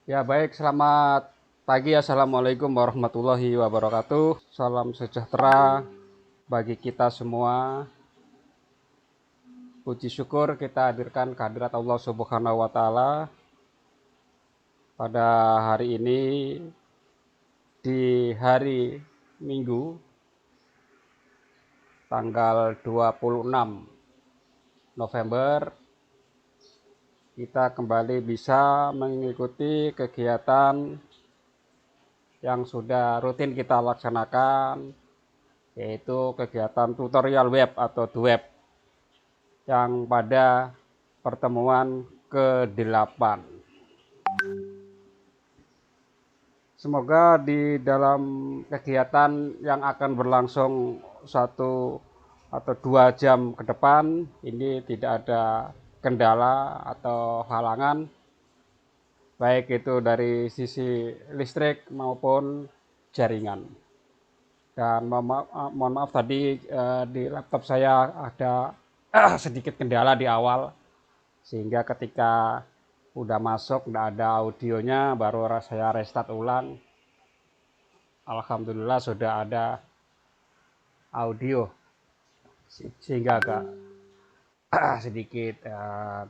Ya baik, selamat pagi. Assalamualaikum warahmatullahi wabarakatuh. Salam sejahtera bagi kita semua. Puji syukur kita hadirkan kehadirat Allah Subhanahu wa Ta'ala pada hari ini, di hari Minggu tanggal 26 November. Kita kembali bisa mengikuti kegiatan yang sudah rutin kita laksanakan, yaitu kegiatan tutorial web atau web yang pada pertemuan ke-8. Semoga di dalam kegiatan yang akan berlangsung 1 atau 2 jam ke depan ini tidak ada kendala atau halangan, baik itu dari sisi listrik maupun jaringan. Dan mohon maaf tadi di laptop saya ada sedikit kendala di awal, sehingga ketika udah masuk nggak ada audionya, baru saya restart ulang. Alhamdulillah sudah ada audio, sehingga agak sedikit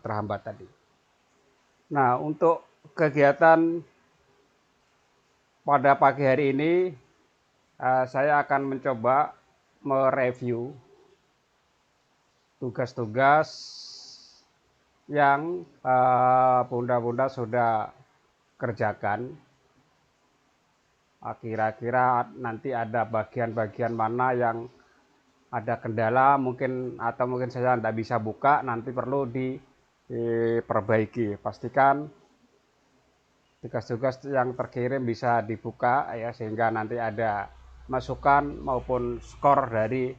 terhambat tadi. Nah, untuk kegiatan pada pagi hari ini saya akan mencoba mereview tugas-tugas yang bunda-bunda sudah kerjakan. Kira-kira nanti ada bagian-bagian mana yang ada kendala mungkin, atau mungkin saya tidak bisa buka, nanti perlu diperbaiki. Pastikan tugas-tugas yang terkirim bisa dibuka ya, sehingga nanti ada masukan maupun skor dari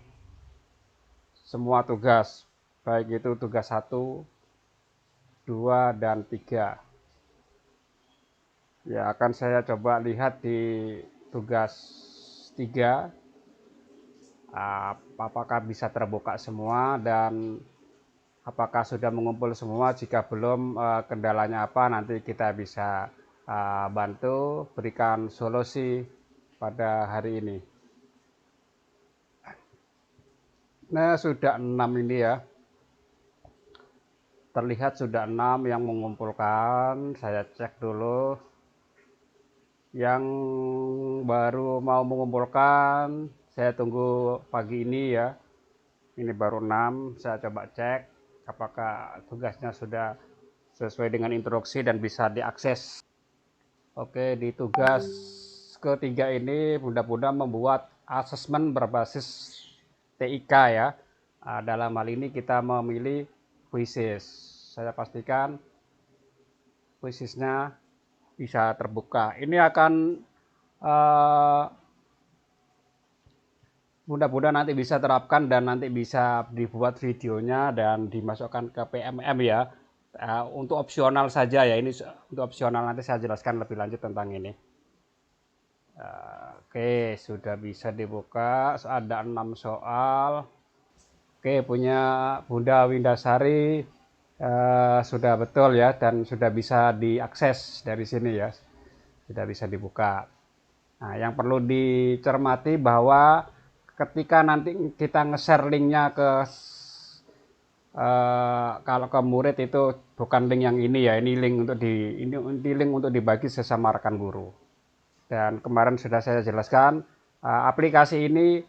semua tugas, baik itu tugas 1, 2, dan 3. Ya, akan saya coba lihat di tugas 3 apakah bisa terbuka semua dan apakah sudah mengumpul semua. Jika belum, kendalanya apa, nanti kita bisa bantu berikan solusi pada hari ini. Nah, sudah 6 ini ya. Terlihat sudah 6 yang mengumpulkan. Saya cek dulu. Yang baru mau mengumpulkan, saya tunggu pagi ini ya. Ini baru 6, saya coba cek apakah tugasnya sudah sesuai dengan instruksi dan bisa diakses. Oke, di tugas ketiga ini bunda-bunda membuat asesmen berbasis TIK ya. Dalam hal ini kita memilih quizzes. Saya pastikan quizzesnya bisa terbuka. Ini akan mudah-mudahan nanti bisa terapkan dan nanti bisa dibuat videonya dan dimasukkan ke PMM ya. Untuk opsional saja ya, ini untuk opsional, nanti saya jelaskan lebih lanjut tentang ini. Oke, sudah bisa dibuka, ada 6 soal. Oke, punya Bunda Windasari sudah betul ya, dan sudah bisa diakses dari sini ya, sudah bisa dibuka. Nah, yang perlu dicermati bahwa ketika nanti kita nge-share linknya ke kalau ke murid, itu bukan link yang ini ya, ini link untuk ini link untuk dibagi sesama rekan guru. Dan kemarin sudah saya jelaskan, aplikasi ini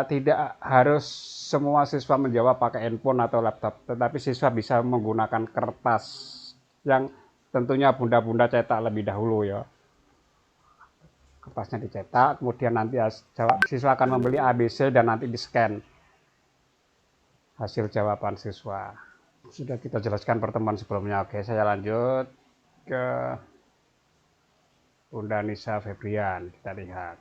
tidak harus semua siswa menjawab pakai handphone atau laptop, tetapi siswa bisa menggunakan kertas yang tentunya bunda-bunda cetak lebih dahulu ya. Kertasnya dicetak, kemudian nanti siswa akan membeli ABC dan nanti di-scan hasil jawaban siswa. Sudah kita jelaskan pertemuan sebelumnya. Oke, saya lanjut ke Bunda Nisa Febrian. Kita lihat.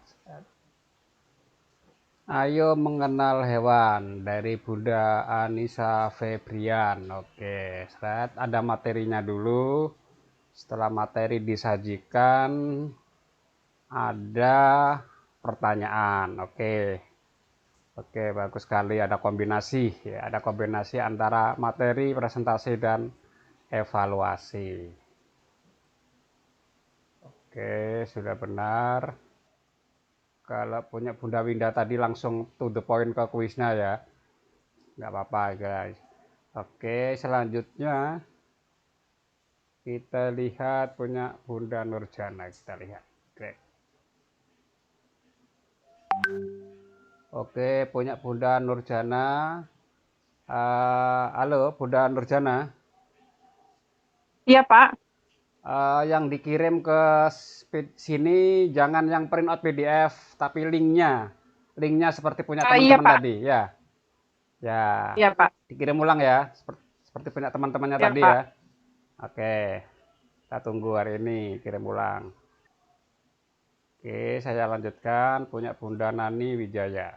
Ayo mengenal hewan dari Bunda Anissa Febrian. Oke, ada materinya dulu. Setelah materi disajikan, ada pertanyaan. Oke, bagus sekali, ada kombinasi ya, ada kombinasi antara materi, presentasi, dan evaluasi. Oke, sudah benar. Kalau punya Bunda Winda tadi langsung to the point ke kuisnya ya. Nggak apa-apa guys. Oke, selanjutnya kita lihat punya Bunda Nurjana. Kita lihat. Oke, punya Bunda Nurjana. Halo Bunda Nurjana. Iya, Pak. Yang dikirim ke sini jangan yang print out PDF, tapi linknya seperti punya Iya, teman-teman Pak. tadi ya. Ya, Iya, Pak. dikirim ulang ya, seperti punya teman-temannya Iya, tadi Pak. ya. Oke, kita tunggu hari ini kirim ulang. Oke, saya lanjutkan punya Bunda Nani Wijaya.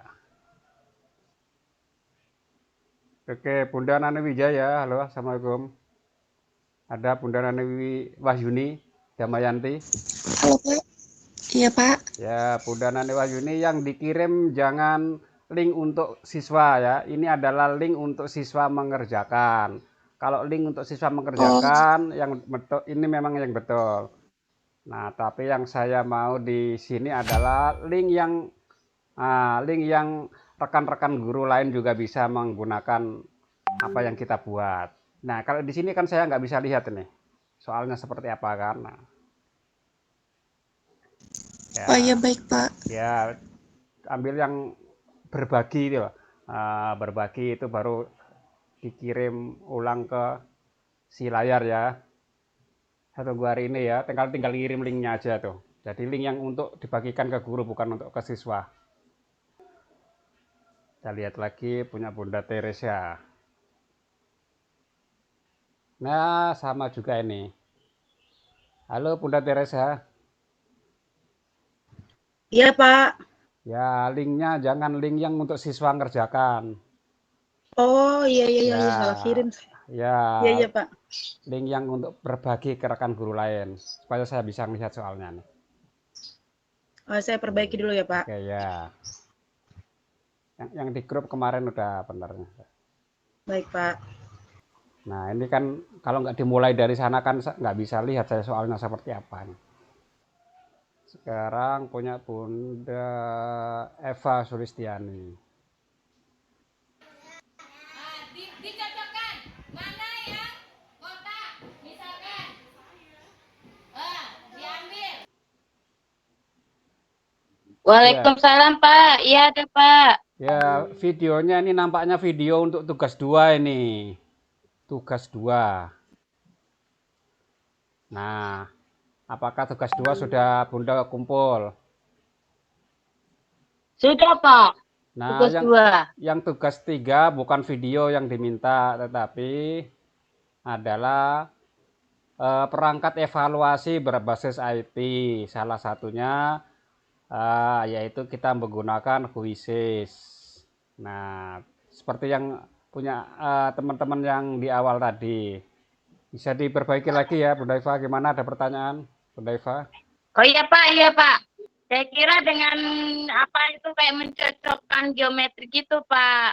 Oke, Bunda Nani Wijaya, halo, assalamualaikum. Ada Bunda Nani Wahyuni Damayanti. Halo Pak, iya Pak. Ya, Bunda Nani Wahyuni yang dikirim jangan link untuk siswa ya. Ini adalah link untuk siswa mengerjakan. Kalau link untuk siswa Oh, mengerjakan yang betul ini memang yang betul. Nah, tapi yang saya mau di sini adalah link yang rekan-rekan guru lain juga bisa menggunakan apa yang kita buat. Nah, kalau di sini kan saya nggak bisa lihat ini soalnya seperti apa kan. Nah, oh iya ya, baik Pak. ya ambil yang berbagi itu loh. Berbagi itu baru dikirim ulang ke si layar ya. Saya tunggu hari ini ya, tinggal tinggal kirim linknya aja tuh. Jadi link yang untuk dibagikan ke guru bukan untuk ke siswa. Kita lihat lagi punya Bunda Teresa. Nah, sama juga ini. Halo Bunda Teresa. Iya, Pak. Ya, linknya jangan link yang untuk siswa ngerjakan. Oh, iya, iya, iya, iya. Salah Ya, kirim. ya, Iya, iya, Pak. link yang untuk berbagi ke rekan guru lain supaya saya bisa melihat soalnya nih. Oh, saya perbaiki dulu ya, Pak. Oke ya. Yang di grup kemarin udah benar. Baik, Pak. Nah ini kan kalau nggak dimulai dari sana kan nggak bisa lihat saya soalnya seperti apa nih. Sekarang punya Bunda Eva Sulistiani. Dicocokkan mana yang kotak misalkan diambil. Ya, Waalaikumsalam Pak, iya ada Pak. ya videonya ini nampaknya video untuk tugas 2 ini. Tugas 2. Nah, apakah tugas 2 sudah Bunda kumpul? Sudah Pak, Nah, tugas dua. yang tugas 3 bukan video yang diminta, tetapi adalah perangkat evaluasi berbasis IT. Salah satunya yaitu kita menggunakan Quizzes. Nah, seperti yang punya teman-teman yang di awal tadi. Bisa diperbaiki lagi ya, Bunda Eva. Gimana? Ada pertanyaan, Bunda Eva? Oh iya Pak, iya Pak. Saya kira dengan apa itu kayak mencocokkan geometri gitu Pak.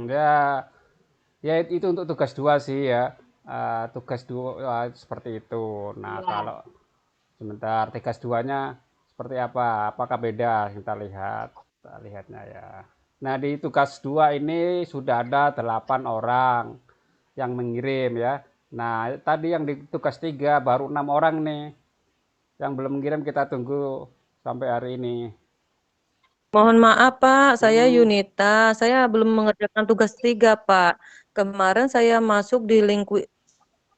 Ya, ya itu untuk tugas 2 sih ya. Tugas 2 seperti itu. Nah, Iya. kalau sebentar tugas 2-nya seperti apa? Apakah beda? Kita lihat. Kita lihatnya ya. Nah, di tugas 2 ini sudah ada 8 orang yang mengirim ya. Nah, tadi yang di tugas 3 baru 6 orang nih. Yang belum mengirim kita tunggu sampai hari ini. Mohon maaf Pak, saya Hmm, Yunita. Saya belum mengerjakan tugas 3 Pak. Kemarin saya masuk di link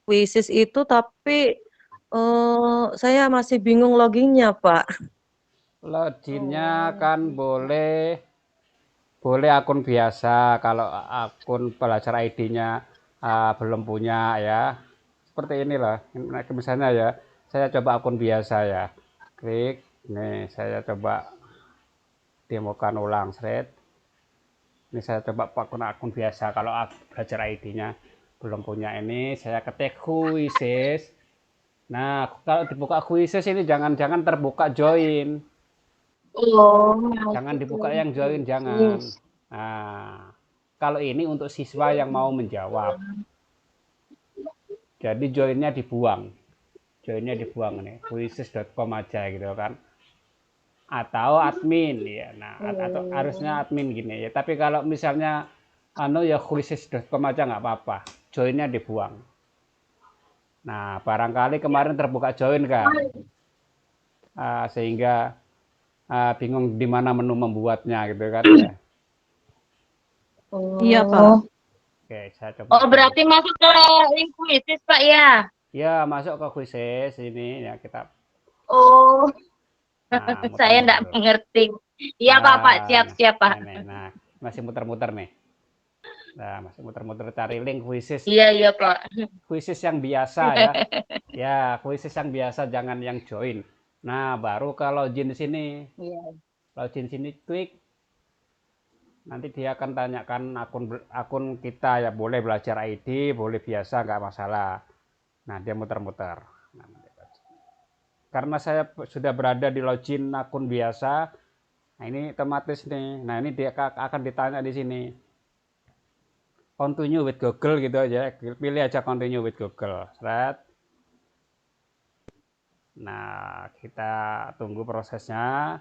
Quizzes itu, tapi saya masih bingung loginnya Pak. loginnya Oh, kan boleh akun biasa kalau akun pelajar ID-nya belum punya ya. Seperti inilah. Misalnya ya, saya coba akun biasa ya. Klik, nih saya coba demokan ulang thread. Ini saya coba akun biasa kalau belajar ID-nya belum punya ini saya ketik quizzes. Nah, kalau dibuka quizzes ini jangan-jangan terbuka join. Oh, Jangan masuk dibuka link yang join, jangan. quiz. Nah, kalau ini untuk siswa yang mau menjawab. Jadi joinnya dibuang. joinnya dibuang nih, quizzes.com aja gitu kan. Atau admin ya. Nah, atau harusnya admin gini ya. Tapi kalau misalnya ya quizzes.com aja nggak apa-apa, joinnya dibuang. Nah, barangkali kemarin terbuka join kan, sehingga bingung di mana menu membuatnya gitu kan ya. Iya, Pak. Oke, saya coba. Oh, berarti masuk ke link quizzes, Pak ya? Ya, masuk ke quizzes ini ya kita. Oh, Nah, saya enggak muter-muter. mengerti. Iya, Pak, siap-siap, Pak. Nah, masih muter-muter nih. Nah, masih muter-muter cari link quizzes. Iya, Pak. Quizzes yang biasa ya. Ya, quizzes yang biasa, jangan yang join. Nah, baru kalau login di sini. Iya. Login sini klik. Nanti dia akan tanyakan akun kita ya, boleh belajar ID, boleh biasa, nggak masalah. Nah, dia muter-muter. Nah, karena saya sudah berada di login akun biasa, nah ini otomatis nih. Nah, ini dia akan ditanya di sini. Continue with Google gitu aja. Pilih aja continue with Google. Right? Nah, kita tunggu prosesnya.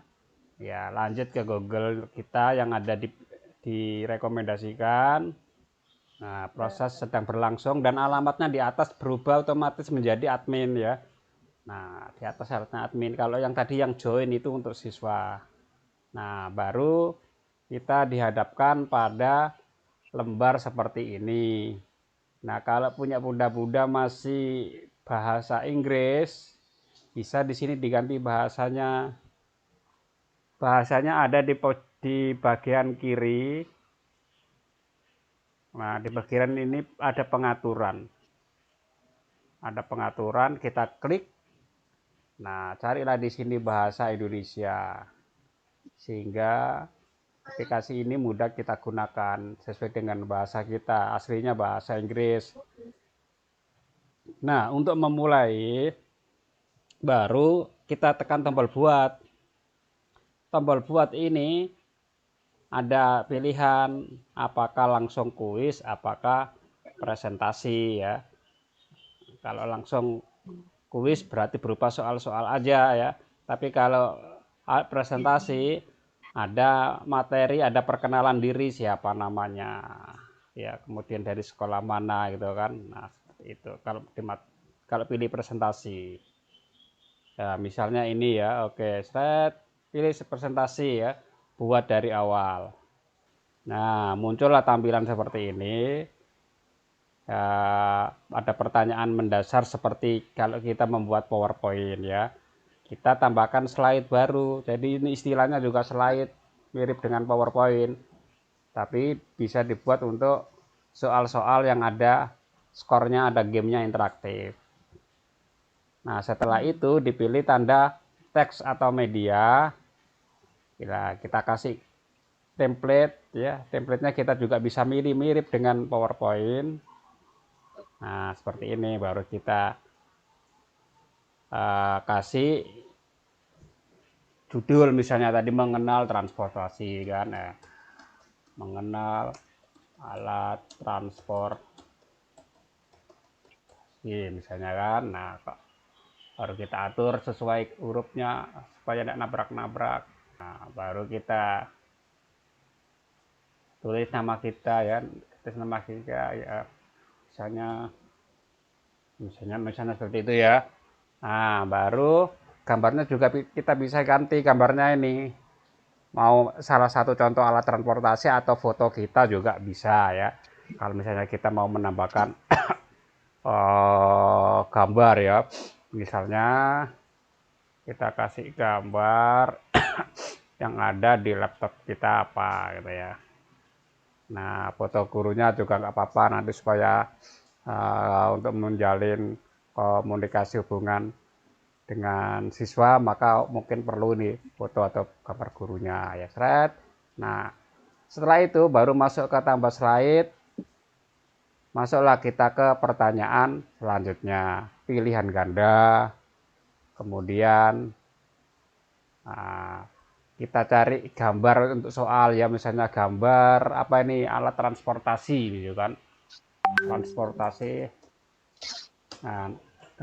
Ya, lanjut ke Google kita yang ada direkomendasikan. Nah, proses sedang berlangsung dan alamatnya di atas berubah otomatis menjadi admin ya. Nah, di atas syaratnya admin. Kalau yang tadi yang join itu untuk siswa. Nah, baru kita dihadapkan pada lembar seperti ini. Nah, kalau punya bunda-bunda masih bahasa Inggris, bisa di sini diganti bahasanya. Bahasanya ada di bagian kiri. Nah, di bagian ini ada pengaturan. Ada pengaturan, kita klik. Nah, carilah di sini bahasa Indonesia. Sehingga aplikasi ini mudah kita gunakan sesuai dengan bahasa kita. Aslinya bahasa Inggris. Nah, untuk memulai, baru kita tekan tombol buat. Tombol buat ini ada pilihan apakah langsung kuis, apakah presentasi ya. Kalau langsung kuis berarti berupa soal-soal aja ya. Tapi kalau presentasi ada materi, ada perkenalan diri siapa namanya. Ya, kemudian dari sekolah mana gitu kan. Nah, seperti itu kalau pilih presentasi. Ya, misalnya ini ya. Oke, set pilih presentasi ya. Buat dari awal. Nah, muncullah tampilan seperti ini. Ya, ada pertanyaan mendasar seperti kalau kita membuat PowerPoint ya, kita tambahkan slide baru. Jadi ini istilahnya juga slide, mirip dengan PowerPoint, tapi bisa dibuat untuk soal-soal yang ada skornya, ada gamenya interaktif. Nah, setelah itu dipilih tanda teks atau media. Kita kasih template ya, templatenya kita juga bisa mirip-mirip dengan PowerPoint. Nah, seperti ini baru kita kasih judul, misalnya tadi mengenal transportasi kan ya. Mengenal alat transportasi misalnya kan. Nah, baru kita atur sesuai hurufnya supaya tidak nabrak-nabrak. Nah, baru kita tulis nama kita ya, ya. Misalnya seperti itu ya. Nah, baru gambarnya juga kita bisa ganti gambarnya ini. Mau salah satu contoh alat transportasi atau foto kita juga bisa ya. Kalau misalnya kita mau menambahkan gambar ya. Misalnya kita kasih gambar yang ada di laptop kita apa gitu ya. Nah, foto gurunya juga nggak apa-apa nanti supaya untuk menjalin komunikasi hubungan dengan siswa, maka mungkin perlu nih foto atau gambar gurunya ya, seret. Nah, setelah itu baru masuk ke tambah slide. Masuklah kita ke pertanyaan selanjutnya, pilihan ganda. Kemudian kita cari gambar untuk soal ya, misalnya gambar apa ini, alat transportasi gitu kan. Transportasi. Nah,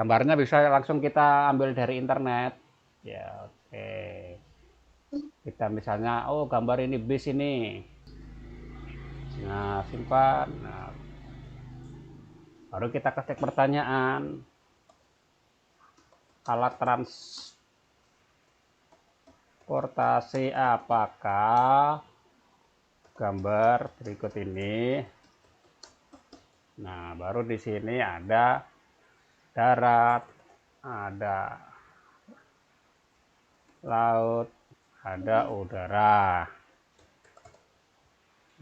Gambarnya bisa langsung kita ambil dari internet. Ya, oke. Kita misalnya, oh gambar ini bis ini. Nah, simpan. Nah, baru kita ketik pertanyaan. Alat transportasi apakah gambar berikut ini? Nah, baru di sini ada darat, ada laut, ada udara.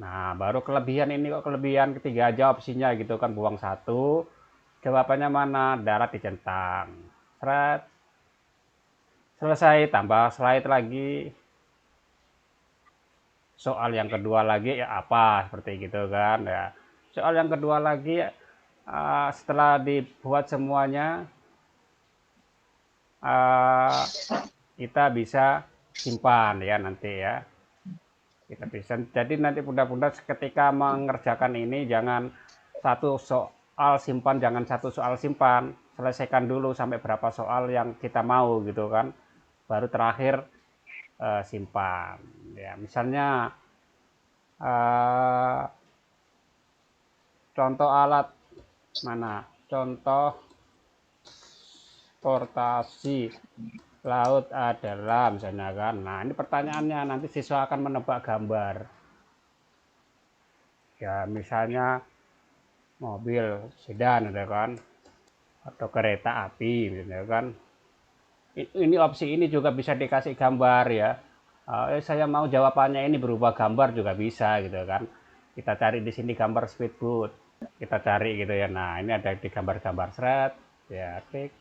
Nah, baru kelebihan ini kok kelebihan ketiga aja opsinya gitu kan, buang satu. Jawabannya mana? Darat dicentang. Seret. Selesai, tambah slide lagi. Soal yang kedua lagi ya apa seperti gitu kan ya. Soal yang kedua lagi setelah dibuat semuanya kita bisa simpan ya nanti ya. Kita bisa, jadi nanti bunda-bunda ketika mengerjakan ini jangan satu soal simpan, jangan satu soal simpan, selesaikan dulu sampai berapa soal yang kita mau gitu kan, baru terakhir simpan ya. Misalnya contoh alat mana, contoh transportasi laut adalah misalnya kan. Nah, ini pertanyaannya, nanti siswa akan menebak gambar. Ya, misalnya mobil sedan ada kan, atau kereta api misalnya kan. Ini opsi ini juga bisa dikasih gambar ya. Saya mau jawabannya ini berubah gambar juga bisa gitu kan. Kita cari di sini gambar speedboat. Kita cari gitu ya. Nah, ini ada di gambar-gambar seret. Ya, klik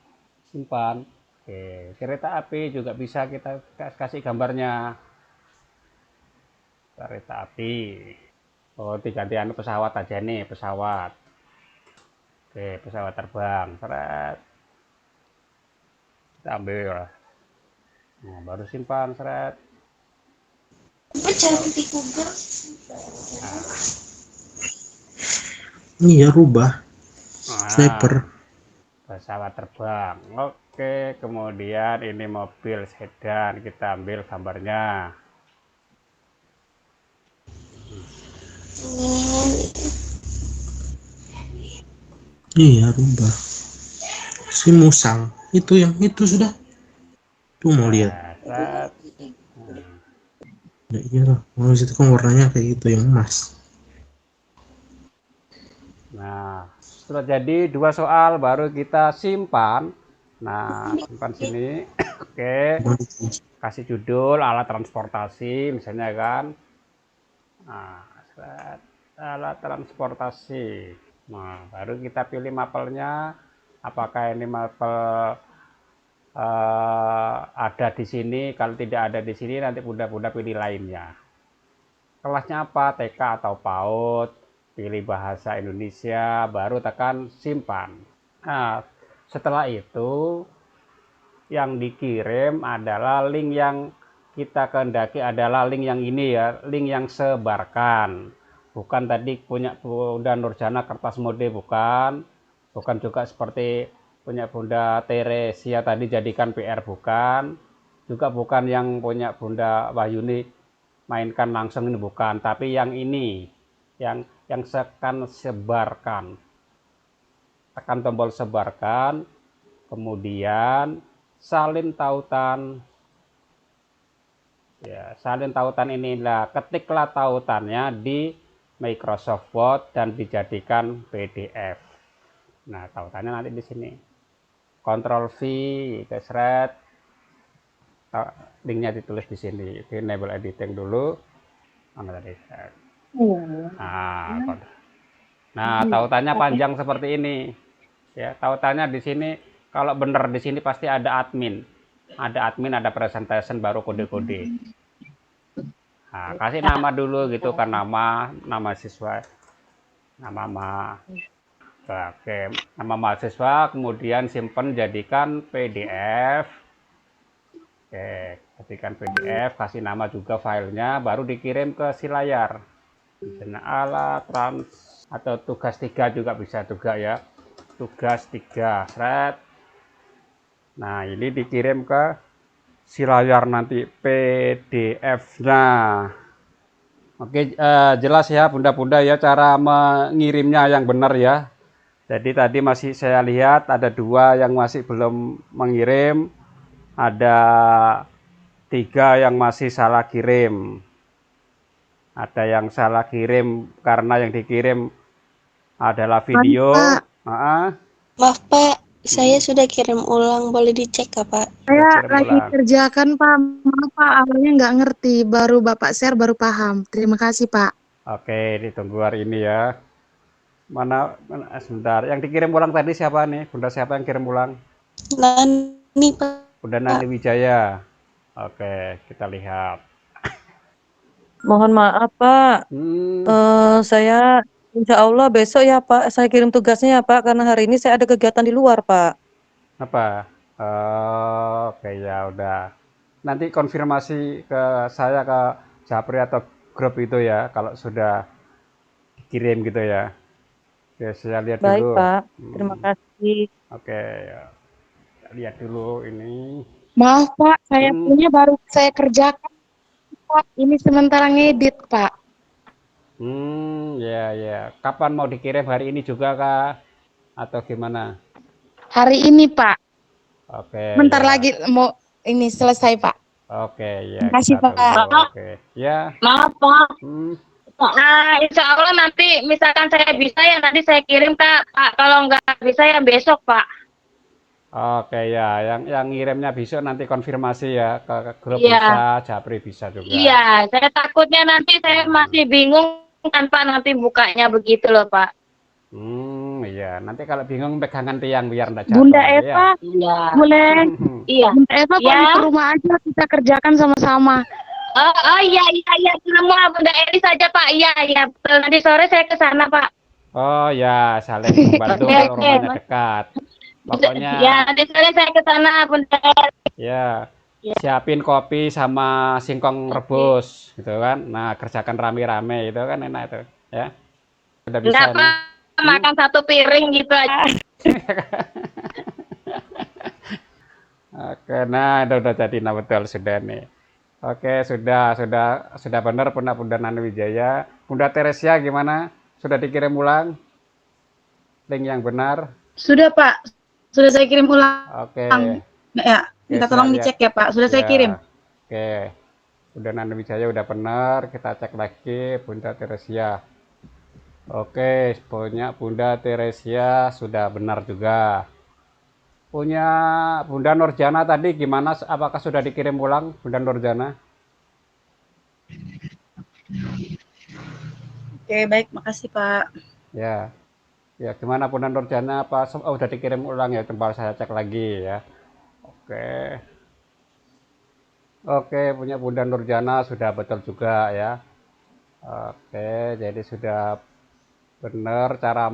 simpan. Oke, kereta api juga bisa kita kasih gambarnya. Kereta api. Oh, diganti pesawat aja nih, pesawat. Oke, pesawat terbang. Seret. Kita ambil. Nah, baru simpan, seret. Jangan di Google. Iya, rubah. Nah, Sniper. pesawat terbang. Oke, kemudian ini mobil sedan, kita ambil gambarnya. Iya, rubah. Si musang. Itu yang itu sudah. Tuh mau lihat. Set. Ya iyalah. Mau itu kan warnanya kayak gitu yang emas. Nah, sudah jadi 2 soal, baru kita simpan. Nah, simpan sini. Oke, kasih judul alat transportasi misalnya kan. Nah, set. Alat transportasi. Nah, baru kita pilih mapelnya. Apakah ini mapel ada di sini? Kalau tidak ada di sini, nanti bunda-bunda pilih lainnya. Kelasnya apa? TK atau PAUD? Pilih bahasa Indonesia, baru tekan simpan. Nah, setelah itu yang dikirim adalah link yang kita kehendaki, adalah link yang ini ya, link yang sebarkan. Bukan tadi punya Bunda Nurjana kertas mode, bukan juga seperti punya Bunda Teresia tadi jadikan PR, bukan. Juga bukan yang punya Bunda Wahyuni mainkan langsung, ini bukan, tapi yang ini yang akan sebarkan. Tekan tombol sebarkan, kemudian salin tautan. Ya, salin tautan inilah, ketiklah tautannya di Microsoft Word dan dijadikan PDF. Nah, tautannya nanti di sini. Ctrl V, seret. Linknya ditulis di sini. Di enable editing dulu. Mana tadi? Nah, tautannya panjang seperti ini. Ya, tautannya di sini kalau benar di sini pasti ada admin. Ada admin, ada presentation, baru kode-kode. Nah, kasih nama dulu gitu kan, nama siswa. Oke, nama mahasiswa, kemudian simpan jadikan PDF. Oke, jadikan PDF, kasih nama juga filenya, baru dikirim ke si layar. Misalnya alat trans atau tugas 3 juga bisa juga ya. Tugas 3, seret. Nah, ini dikirim ke si layar nanti PDF-nya. Oke, jelas ya bunda-bunda ya cara mengirimnya yang benar ya. Jadi tadi masih saya lihat ada 2 yang masih belum mengirim, ada 3 yang masih salah kirim. Ada yang salah kirim karena yang dikirim adalah video. Pak. Ah, Maaf Pak, saya sudah kirim ulang, boleh dicek Kak Pak? Saya kirim lagi ulang. kerjakan, Pak. Maaf, Pak. Awalnya nggak ngerti. Baru Bapak share, baru paham. Terima kasih, Pak. Oke, ditunggu hari ini ya. Mana sebentar. Yang dikirim ulang tadi siapa nih? Bunda siapa yang kirim ulang? Nani Pak. Bunda Nani Wijaya. Oke, kita lihat. Mohon maaf Pak. Saya insya Allah besok ya Pak, saya kirim tugasnya ya Pak, karena hari ini saya ada kegiatan di luar Pak. Apa? Oke ya udah. Nanti konfirmasi ke saya ke Japri atau grup itu ya kalau sudah dikirim gitu ya. Oke, saya lihat Baik dulu. Pak, terima kasih. Oke, ya. Lihat dulu ini. Maaf, Pak. Saya punya baru saya kerjakan, Pak. Ini sementara ngedit, Pak. Ya ya. Kapan mau dikirim hari ini juga kah? Atau gimana? Hari ini, Pak. Oke. Bentar ya. lagi mau ini selesai, Pak. Oke, ya. Terima kasih, Kita Pak. tunggu. Oke. Ya. Maaf, Pak. Hmm. Insya Allah nanti misalkan saya bisa ya nanti saya kirim Kak. Pak, kalau nggak bisa ya besok Pak. Oke ya, yang ngirimnya besok nanti konfirmasi ya ke grup Iya. bisa, Japri bisa juga. Iya, saya takutnya nanti saya masih bingung kan Pak nanti bukanya begitu loh Pak. Iya. Nanti kalau bingung pegangan tiang biar enggak jatuh Bunda nanti Eva, Iya. boleh. Iya. Bunda Eva, Ya. boleh ke rumah aja kita kerjakan sama-sama. Oh iya semua Bunda Elis saja Pak. Iya betul. Nanti sore saya ke sana Pak. Oh ya, saling membantu Oke, kalau oke. rumahnya dekat. Pokoknya Ya nanti sore saya ke sana Bunda Elis. ya Ya. siapin kopi sama singkong rebus gitu kan. Nah, kerjakan rame-rame itu kan enak itu ya. Udah bisa Enggak nih. Pak, makan satu piring gitu aja. Oke, nah udah jadi nah betul sudah nih. Oke, sudah benar Bunda Nani Wijaya. Bunda Teresia gimana? Sudah dikirim ulang link yang benar? Sudah, Pak. Sudah saya kirim ulang. Oke. Ya, minta Oke, tolong saya dicek ya, Pak. Sudah saya Ya. kirim. Oke. Bunda Nani Wijaya udah benar, kita cek lagi Bunda Teresia. Oke, punya Bunda Teresia sudah benar juga. Punya Bunda Nurjana tadi gimana? Apakah sudah dikirim ulang Bunda Nurjana? Oke, baik. Makasih, Pak. Ya. Ya, gimana Bunda Nurjana? Apa udah dikirim ulang ya? Coba saya cek lagi ya. Oke. Oke, punya Bunda Nurjana sudah betul juga ya. Oke, jadi sudah benar cara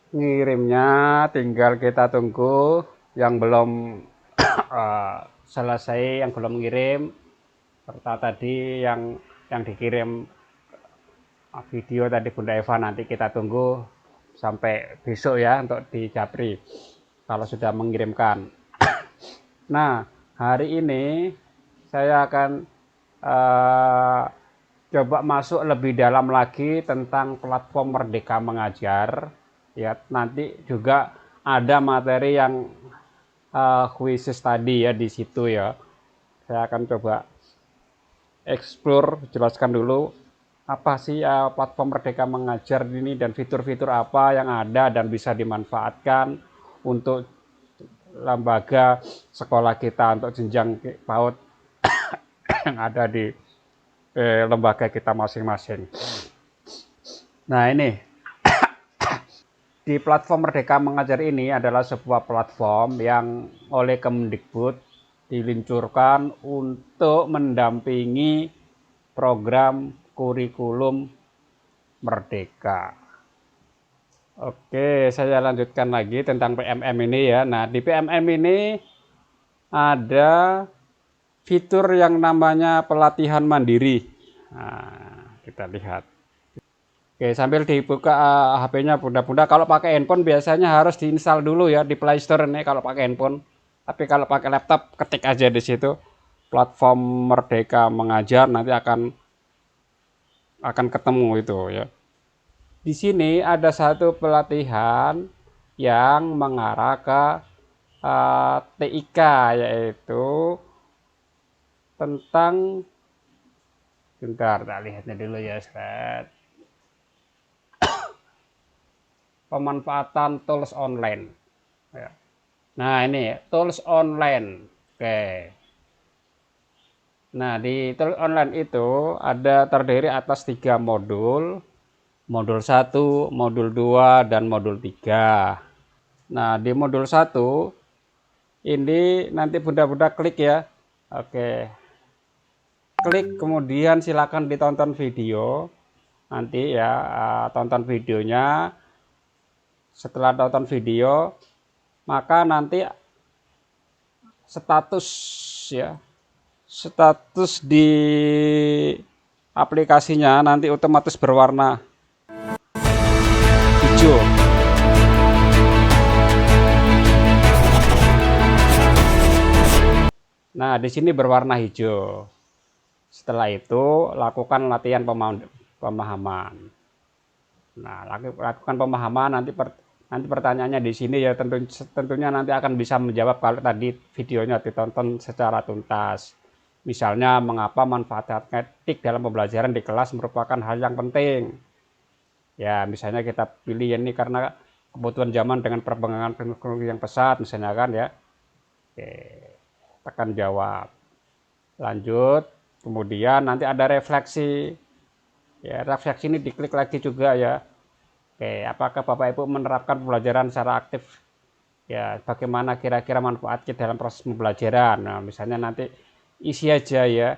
mengirimnya, tinggal kita tunggu yang belum selesai, yang belum mengirim, serta tadi yang dikirim video tadi Bunda Eva, nanti kita tunggu sampai besok ya untuk di Japri kalau sudah mengirimkan. Nah, hari ini saya akan coba masuk lebih dalam lagi tentang platform Merdeka Mengajar ya. Nanti juga ada materi yang khusus tadi ya di situ ya. Saya akan coba explore, jelaskan dulu apa sih platform Merdeka Mengajar ini dan fitur-fitur apa yang ada dan bisa dimanfaatkan untuk lembaga sekolah kita untuk jenjang PAUD yang ada di lembaga kita masing-masing. Nah, ini di platform Merdeka Mengajar ini adalah sebuah platform yang oleh Kemdikbud diluncurkan untuk mendampingi program kurikulum Merdeka. Oke, saya lanjutkan lagi tentang PMM ini ya. Nah, di PMM ini ada fitur yang namanya pelatihan mandiri. Nah, kita lihat. Oke, sambil dibuka HP-nya Bunda-Bunda. Kalau pakai handphone biasanya harus diinstal dulu ya di Play Store ini kalau pakai handphone. Tapi kalau pakai laptop ketik aja di situ platform Merdeka Mengajar, nanti akan ketemu itu ya. Di sini ada satu pelatihan yang mengarah ke TIK, yaitu tentang, bentar, tak lihatnya dulu ya, pemanfaatan tools online. Ya. Nah ini tools online. Oke. Nah di tools online itu ada terdiri atas 3 modul. Modul 1, modul 2, dan modul 3. Nah di modul 1 ini nanti Bunda-Bunda klik ya. Oke. Klik kemudian silakan ditonton video. Nanti ya tonton videonya. Setelah tonton video, maka nanti status ya, status di aplikasinya nanti otomatis berwarna hijau. Nah, di sini berwarna hijau. Setelah itu lakukan latihan pemahaman. Nah, lakukan pemahaman, nanti pertanyaannya di sini ya, tentunya nanti akan bisa menjawab kalau tadi videonya ditonton secara tuntas. Misalnya, mengapa manfaat etik dalam pembelajaran di kelas merupakan hal yang penting. Ya, misalnya kita pilih ini karena kebutuhan zaman dengan perkembangan teknologi yang pesat, misalnya kan ya. Oke, tekan jawab. Lanjut, kemudian nanti ada refleksi. Ya, refleksi ini diklik lagi juga ya. Oke, apakah Bapak Ibu menerapkan pembelajaran secara aktif? Ya, bagaimana kira-kira manfaatnya dalam proses pembelajaran? Nah, misalnya nanti isi aja ya.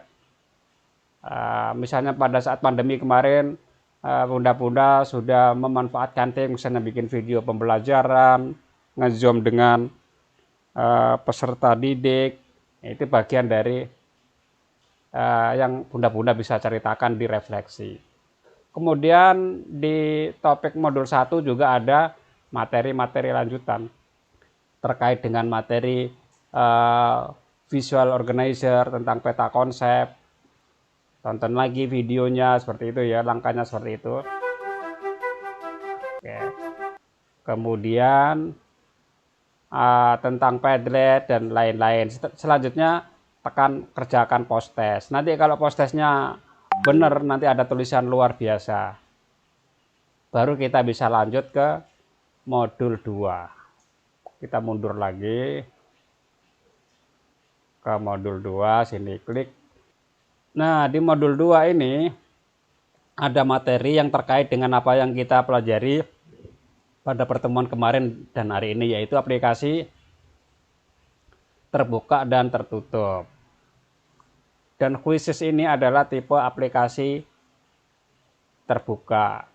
Misalnya pada saat pandemi kemarin, Bunda-Bunda sudah memanfaatkan misalnya bikin video pembelajaran, nge-zoom dengan peserta didik. Itu bagian dari yang Bunda-Bunda bisa ceritakan di refleksi. Kemudian di topik modul 1 juga ada materi-materi lanjutan terkait dengan materi visual organizer tentang peta konsep. Tonton lagi videonya seperti itu ya, langkahnya seperti itu. Oke. Kemudian tentang Padlet dan lain-lain. Selanjutnya tekan kerjakan post test. Nanti kalau post testnya benar, nanti ada tulisan luar biasa. Baru kita bisa lanjut ke modul 2. Kita mundur lagi ke modul 2, sini klik. Nah, di modul 2 ini ada materi yang terkait dengan apa yang kita pelajari pada pertemuan kemarin dan hari ini, yaitu aplikasi terbuka dan tertutup. Dan Quizzes ini adalah tipe aplikasi terbuka,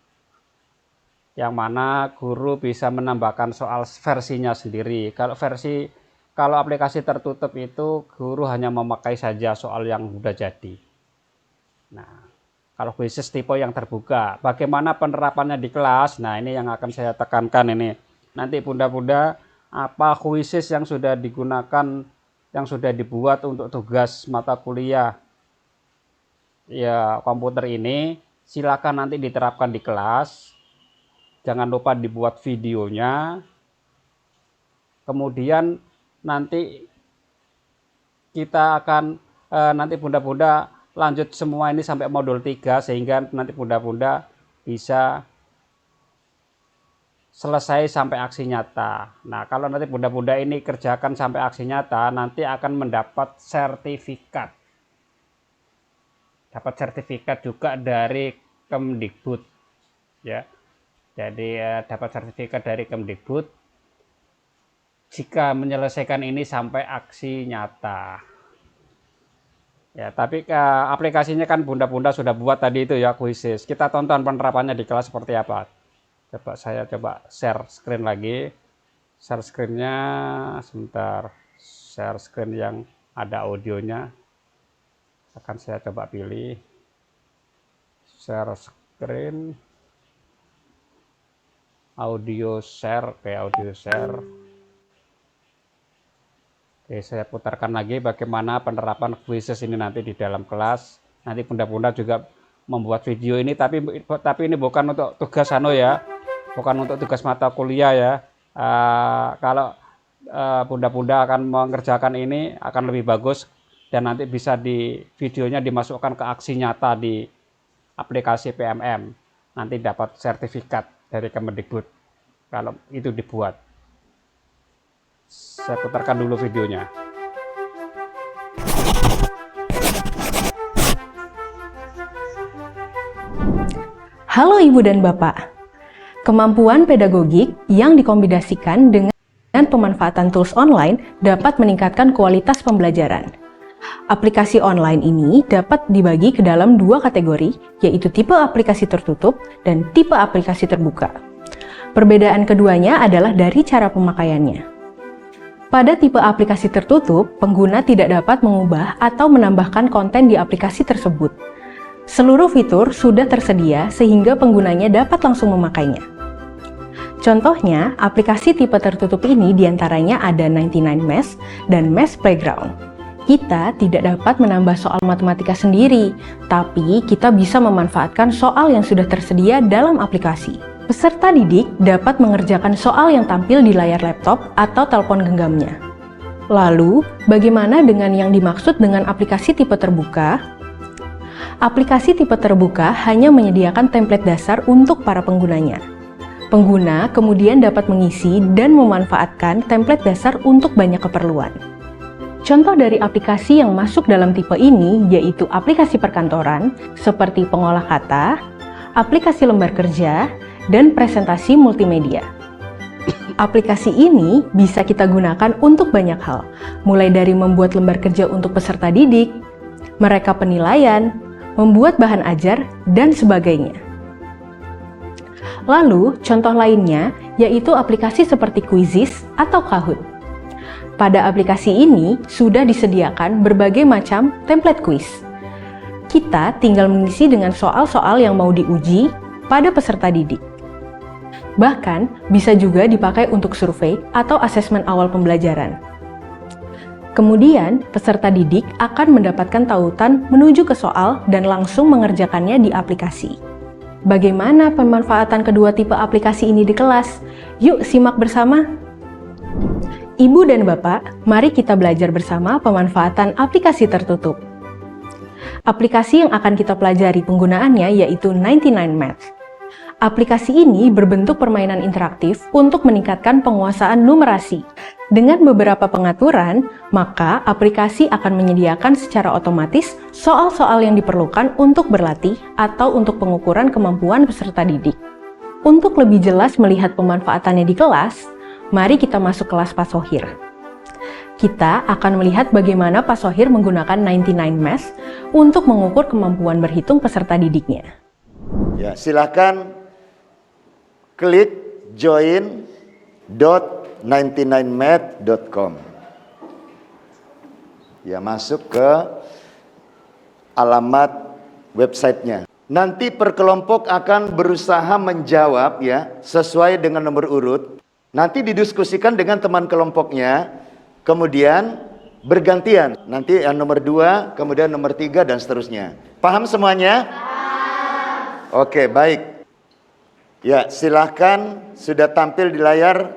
yang mana guru bisa menambahkan soal versinya sendiri. Kalau aplikasi tertutup itu guru hanya memakai saja soal yang sudah jadi. Nah, kalau Quizzes tipe yang terbuka, bagaimana penerapannya di kelas? Nah, ini yang akan saya tekankan ini. Nanti Bunda-Bunda, apa Quizzes yang sudah digunakan, yang sudah dibuat untuk tugas mata kuliah ya komputer ini, silakan nanti diterapkan di kelas. Jangan lupa dibuat videonya. Kemudian nanti kita akan nanti Bunda-Bunda lanjut semua ini sampai modul 3, sehingga nanti Bunda-Bunda bisa selesai sampai aksi nyata. Nah, kalau nanti Bunda-Bunda ini kerjakan sampai aksi nyata, nanti akan mendapat sertifikat. Dapat sertifikat juga dari Kemdikbud. Ya. Jadi dapat sertifikat dari Kemdikbud jika menyelesaikan ini sampai aksi nyata. Ya, tapi aplikasinya kan Bunda-Bunda sudah buat tadi itu ya, Quizzes. Kita tonton penerapannya di kelas seperti apa. Saya coba share screen lagi. Share screen-nya sebentar. Share screen yang ada audionya. Akan saya coba pilih. Share screen. audio share. Oke, audio share. Oke, saya putarkan lagi bagaimana penerapan quizzes ini nanti di dalam kelas. Nanti Bunda-bunda juga membuat video ini, tapi ini bukan untuk tugas ya, bukan untuk tugas mata kuliah ya. Kalau Bunda-bunda akan mengerjakan ini akan lebih bagus, dan nanti bisa di videonya dimasukkan ke aksi nyata di aplikasi PMM. Nanti dapat sertifikat dari Kemendikbud kalau itu dibuat. Saya putarkan dulu videonya. Halo Ibu dan Bapak. Kemampuan pedagogik yang dikombinasikan dengan pemanfaatan tools online dapat meningkatkan kualitas pembelajaran. Aplikasi online ini dapat dibagi ke dalam dua kategori, yaitu tipe aplikasi tertutup dan tipe aplikasi terbuka. Perbedaan keduanya adalah dari cara pemakaiannya. Pada tipe aplikasi tertutup, pengguna tidak dapat mengubah atau menambahkan konten di aplikasi tersebut. Seluruh fitur sudah tersedia sehingga penggunanya dapat langsung memakainya. Contohnya, aplikasi tipe tertutup ini diantaranya ada 99math dan Math Playground. Kita tidak dapat menambah soal matematika sendiri, tapi kita bisa memanfaatkan soal yang sudah tersedia dalam aplikasi. Peserta didik dapat mengerjakan soal yang tampil di layar laptop atau telepon genggamnya. Lalu, bagaimana dengan yang dimaksud dengan aplikasi tipe terbuka? Aplikasi tipe terbuka hanya menyediakan template dasar untuk para penggunanya. Pengguna kemudian dapat mengisi dan memanfaatkan template dasar untuk banyak keperluan. Contoh dari aplikasi yang masuk dalam tipe ini yaitu aplikasi perkantoran seperti pengolah kata, aplikasi lembar kerja, dan presentasi multimedia. Aplikasi ini bisa kita gunakan untuk banyak hal, mulai dari membuat lembar kerja untuk peserta didik, mereka penilaian, membuat bahan ajar, dan sebagainya. Lalu, contoh lainnya yaitu aplikasi seperti Quizizz atau Kahoot. Pada aplikasi ini sudah disediakan berbagai macam template quiz. Kita tinggal mengisi dengan soal-soal yang mau diuji pada peserta didik. Bahkan, bisa juga dipakai untuk survei atau asesmen awal pembelajaran. Kemudian, peserta didik akan mendapatkan tautan menuju ke soal dan langsung mengerjakannya di aplikasi. Bagaimana pemanfaatan kedua tipe aplikasi ini di kelas? Yuk simak bersama! Ibu dan Bapak, mari kita belajar bersama pemanfaatan aplikasi tertutup. Aplikasi yang akan kita pelajari penggunaannya yaitu 99math. Aplikasi ini berbentuk permainan interaktif untuk meningkatkan penguasaan numerasi. Dengan beberapa pengaturan, maka aplikasi akan menyediakan secara otomatis soal-soal yang diperlukan untuk berlatih atau untuk pengukuran kemampuan peserta didik. Untuk lebih jelas melihat pemanfaatannya di kelas, mari kita masuk kelas Pak Sohir. Kita akan melihat bagaimana Pak Sohir menggunakan 99math untuk mengukur kemampuan berhitung peserta didiknya. Ya, silakan klik join.99math.com. Ya, masuk ke alamat websitenya. Nanti per kelompok akan berusaha menjawab ya sesuai dengan nomor urut. Nanti didiskusikan dengan teman kelompoknya. Kemudian bergantian. Nanti yang nomor 2, kemudian nomor 3 dan seterusnya. Paham semuanya? Paham. Oke, baik. Ya, silahkan sudah tampil di layar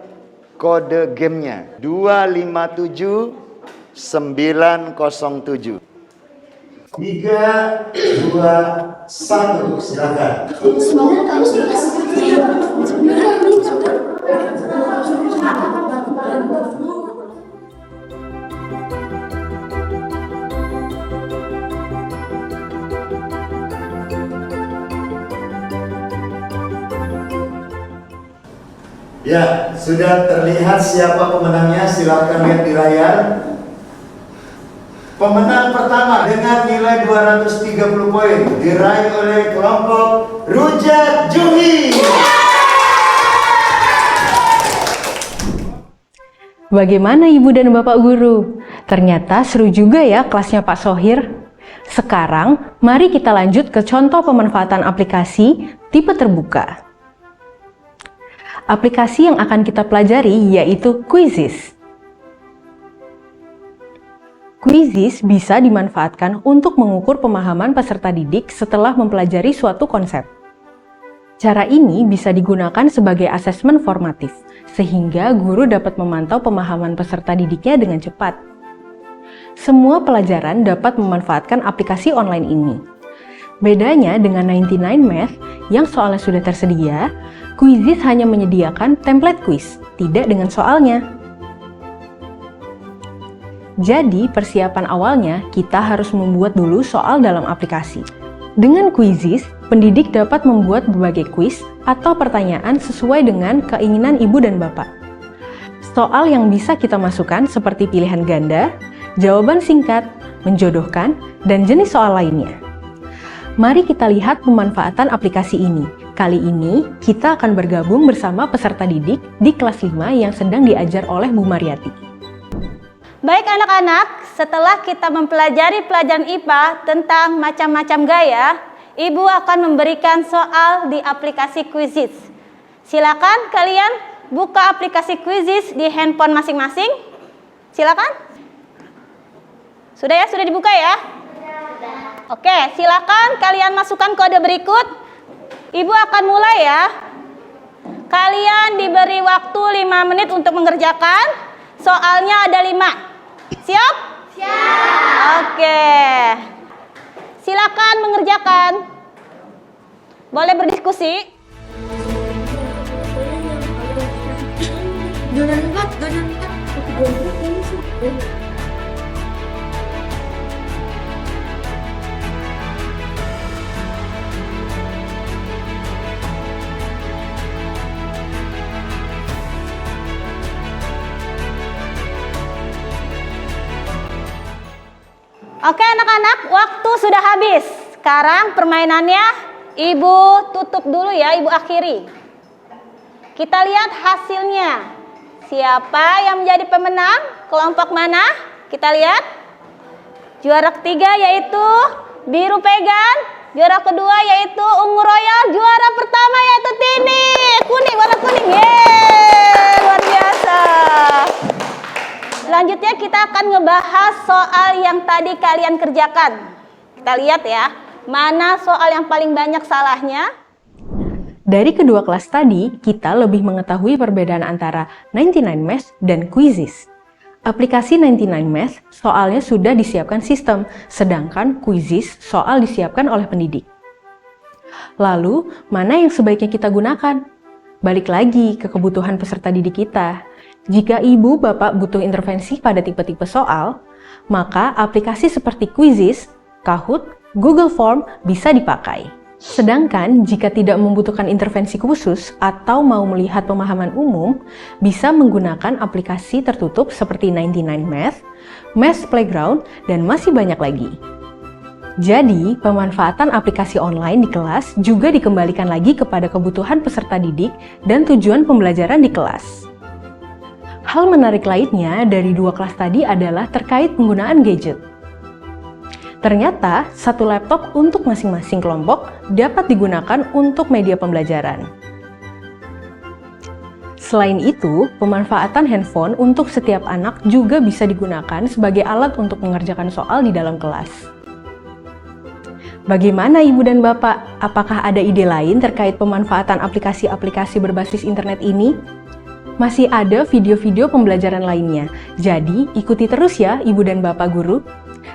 kode gamenya 257907. 3, 2, 1, silakan. Ya, sudah terlihat siapa pemenangnya, silakan lihat di layar. Pemenang pertama dengan nilai 230 poin diraih oleh kelompok Rujak Juhi. Bagaimana Ibu dan Bapak Guru? Ternyata seru juga ya kelasnya Pak Sohir. Sekarang, mari kita lanjut ke contoh pemanfaatan aplikasi tipe terbuka. Aplikasi yang akan kita pelajari yaitu Quizizz. Quizizz bisa dimanfaatkan untuk mengukur pemahaman peserta didik setelah mempelajari suatu konsep. Cara ini bisa digunakan sebagai asesmen formatif, sehingga guru dapat memantau pemahaman peserta didiknya dengan cepat. Semua pelajaran dapat memanfaatkan aplikasi online ini. Bedanya dengan 99math yang soalnya sudah tersedia, Quizizz hanya menyediakan template quiz, tidak dengan soalnya. Jadi, persiapan awalnya kita harus membuat dulu soal dalam aplikasi. Dengan Quizizz, pendidik dapat membuat berbagai kuis atau pertanyaan sesuai dengan keinginan ibu dan bapak. Soal yang bisa kita masukkan seperti pilihan ganda, jawaban singkat, menjodohkan, dan jenis soal lainnya. Mari kita lihat pemanfaatan aplikasi ini. Kali ini, kita akan bergabung bersama peserta didik di kelas 5 yang sedang diajar oleh Bu Mariati. Baik anak-anak, setelah kita mempelajari pelajaran IPA tentang macam-macam gaya, Ibu akan memberikan soal di aplikasi Quizizz. Silakan kalian buka aplikasi Quizizz di handphone masing-masing. Silakan. Sudah ya? Sudah dibuka ya? Oke, silakan kalian masukkan kode berikut. Ibu akan mulai ya. Kalian diberi waktu 5 menit untuk mengerjakan. Soalnya ada 5. Siap? Siap. Oke. Silakan mengerjakan. Boleh berdiskusi. Oke anak-anak, waktu sudah habis. Sekarang permainannya Ibu tutup dulu ya, Ibu akhiri. Kita lihat hasilnya. Siapa yang menjadi pemenang? Kelompok mana? Kita lihat. Juara ketiga yaitu Biru Pegan. Juara kedua yaitu Ungu Royal. Juara pertama yaitu Tini. Kuning, warna kuning. Yeay, luar biasa. Selanjutnya kita akan ngebahas soal yang tadi kalian kerjakan. Kita lihat ya, mana soal yang paling banyak salahnya. Dari kedua kelas tadi, kita lebih mengetahui perbedaan antara 99math dan Quizizz. Aplikasi 99math soalnya sudah disiapkan sistem, sedangkan Quizizz soal disiapkan oleh pendidik. Lalu, mana yang sebaiknya kita gunakan? Balik lagi ke kebutuhan peserta didik kita. Jika ibu bapak butuh intervensi pada tipe-tipe soal, maka aplikasi seperti Quizizz, Kahoot, Google Form bisa dipakai. Sedangkan jika tidak membutuhkan intervensi khusus atau mau melihat pemahaman umum, bisa menggunakan aplikasi tertutup seperti 99math, Math Playground, dan masih banyak lagi. Jadi, pemanfaatan aplikasi online di kelas juga dikembalikan lagi kepada kebutuhan peserta didik dan tujuan pembelajaran di kelas. Hal menarik lainnya dari dua kelas tadi adalah terkait penggunaan gadget. Ternyata, satu laptop untuk masing-masing kelompok dapat digunakan untuk media pembelajaran. Selain itu, pemanfaatan handphone untuk setiap anak juga bisa digunakan sebagai alat untuk mengerjakan soal di dalam kelas. Bagaimana Ibu dan Bapak? Apakah ada ide lain terkait pemanfaatan aplikasi-aplikasi berbasis internet ini? Masih ada video-video pembelajaran lainnya, jadi ikuti terus ya Ibu dan Bapak Guru.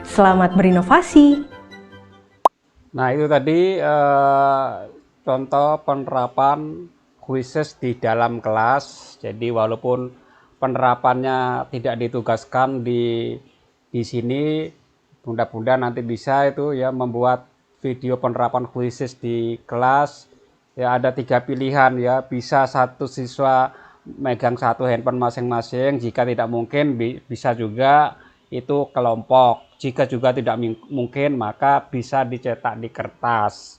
Selamat berinovasi! Nah itu tadi contoh penerapan Quizizz di dalam kelas. Jadi walaupun penerapannya tidak ditugaskan di sini, bunda-bunda nanti bisa itu ya membuat video penerapan Quizizz di kelas. Ya ada 3 pilihan ya, bisa satu siswa megang satu handphone masing-masing. Jika tidak mungkin bisa juga itu kelompok. Jika juga tidak mungkin maka bisa dicetak di kertas.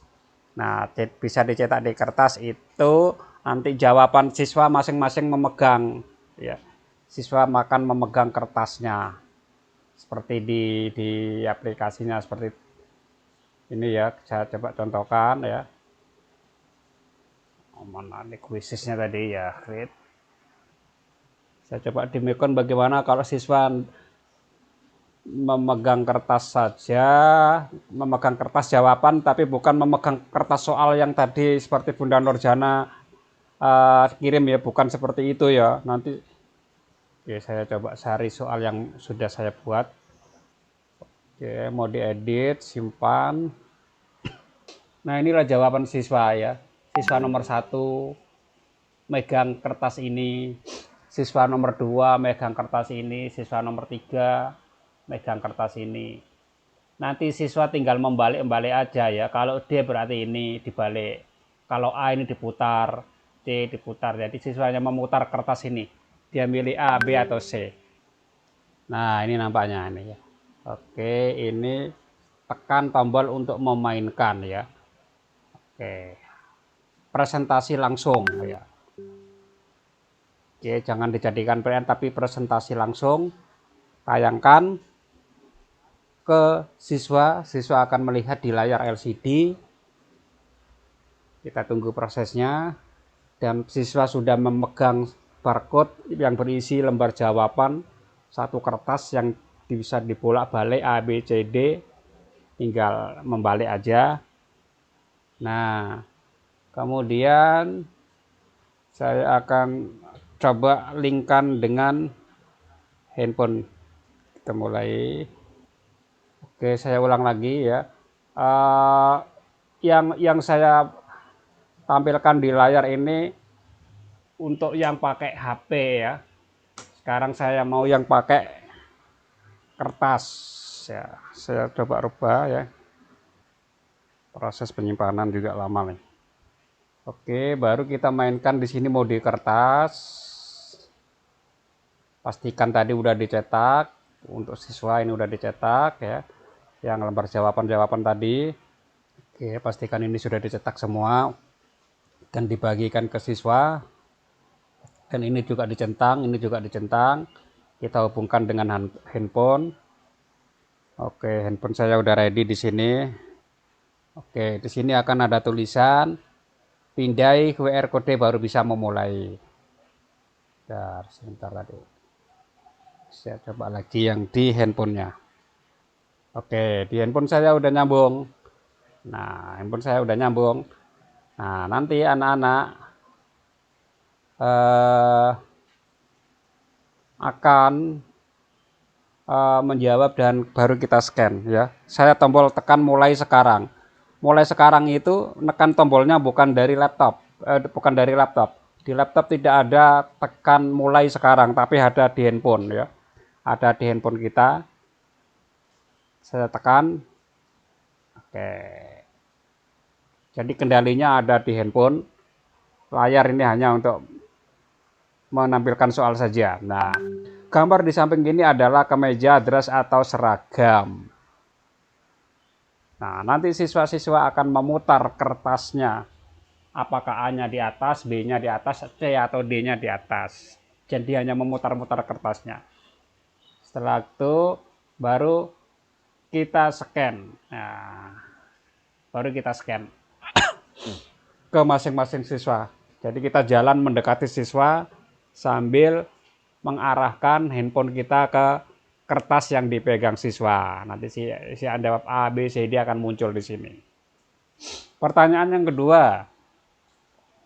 Nah bisa dicetak di kertas itu nanti jawaban siswa masing-masing memegang ya. Siswa akan memegang kertasnya seperti di aplikasinya seperti ini ya. Saya coba contohkan ya. mana nih kuisisnya tadi ya, read. Saya coba demikian bagaimana kalau siswa memegang kertas saja, memegang kertas jawaban, tapi bukan memegang kertas soal yang tadi seperti Bunda Nurjana kirim ya, bukan seperti itu ya. Nanti oke, saya coba cari soal yang sudah saya buat. Oke, mau diedit, simpan. Nah, inilah jawaban siswa ya. Siswa nomor 1 megang kertas ini, siswa nomor 2 megang kertas ini, siswa nomor 3 megang kertas ini. Nanti siswa tinggal membalik-balik aja ya. Kalau D berarti ini dibalik. Kalau A ini diputar, C diputar. Jadi siswanya memutar kertas ini. Dia milih A, B atau C. Nah, ini nampaknya ini ya. Oke, ini tekan tombol untuk memainkan ya. Oke. Presentasi langsung ya. Oke, jangan dijadikan PR tapi presentasi langsung. Tayangkan ke siswa, siswa akan melihat di layar LCD. Kita tunggu prosesnya, dan siswa sudah memegang barcode yang berisi lembar jawaban, satu kertas yang bisa dibolak-balik A, B, C, D, tinggal membalik aja. Nah, kemudian saya akan coba linkkan dengan handphone. Kita mulai. Oke, saya ulang lagi ya. Yang saya tampilkan di layar ini untuk yang pakai HP ya. Sekarang saya mau yang pakai kertas ya. Saya coba rubah ya. Proses penyimpanan juga lama nih. Oke, baru kita mainkan di sini mode kertas. Pastikan tadi udah dicetak. Untuk siswa ini udah dicetak ya. Yang lembar jawaban tadi. Oke, pastikan ini sudah dicetak semua dan dibagikan ke siswa. Dan ini juga dicentang, ini juga dicentang. Kita hubungkan dengan handphone. Oke, handphone saya udah ready di sini. Oke, di sini akan ada tulisan pindai QR code baru bisa memulai. Sebentar tadi. Saya coba lagi yang di handphonenya. Oke, di handphone saya udah nyambung. Nah, handphone saya udah nyambung. Nah, nanti anak-anak akan menjawab dan baru kita scan ya. Saya tombol tekan mulai sekarang. Mulai sekarang itu nekan tombolnya bukan dari laptop, Di laptop tidak ada tekan mulai sekarang, tapi ada di handphone ya. Ada di handphone kita. Saya tekan. Oke. Jadi kendalinya ada di handphone. Layar ini hanya untuk menampilkan soal saja. Nah, gambar di samping ini adalah kemeja, dress atau seragam. Nah, nanti siswa-siswa akan memutar kertasnya. Apakah A-nya di atas, B-nya di atas, C atau D-nya di atas. Jadi hanya memutar-mutar kertasnya. Setelah itu baru kita scan. Nah, baru kita scan ke masing-masing siswa. Jadi kita jalan mendekati siswa sambil mengarahkan handphone kita ke kertas yang dipegang siswa. Nanti si jawab A, B, C, D akan muncul di sini. Pertanyaan yang kedua,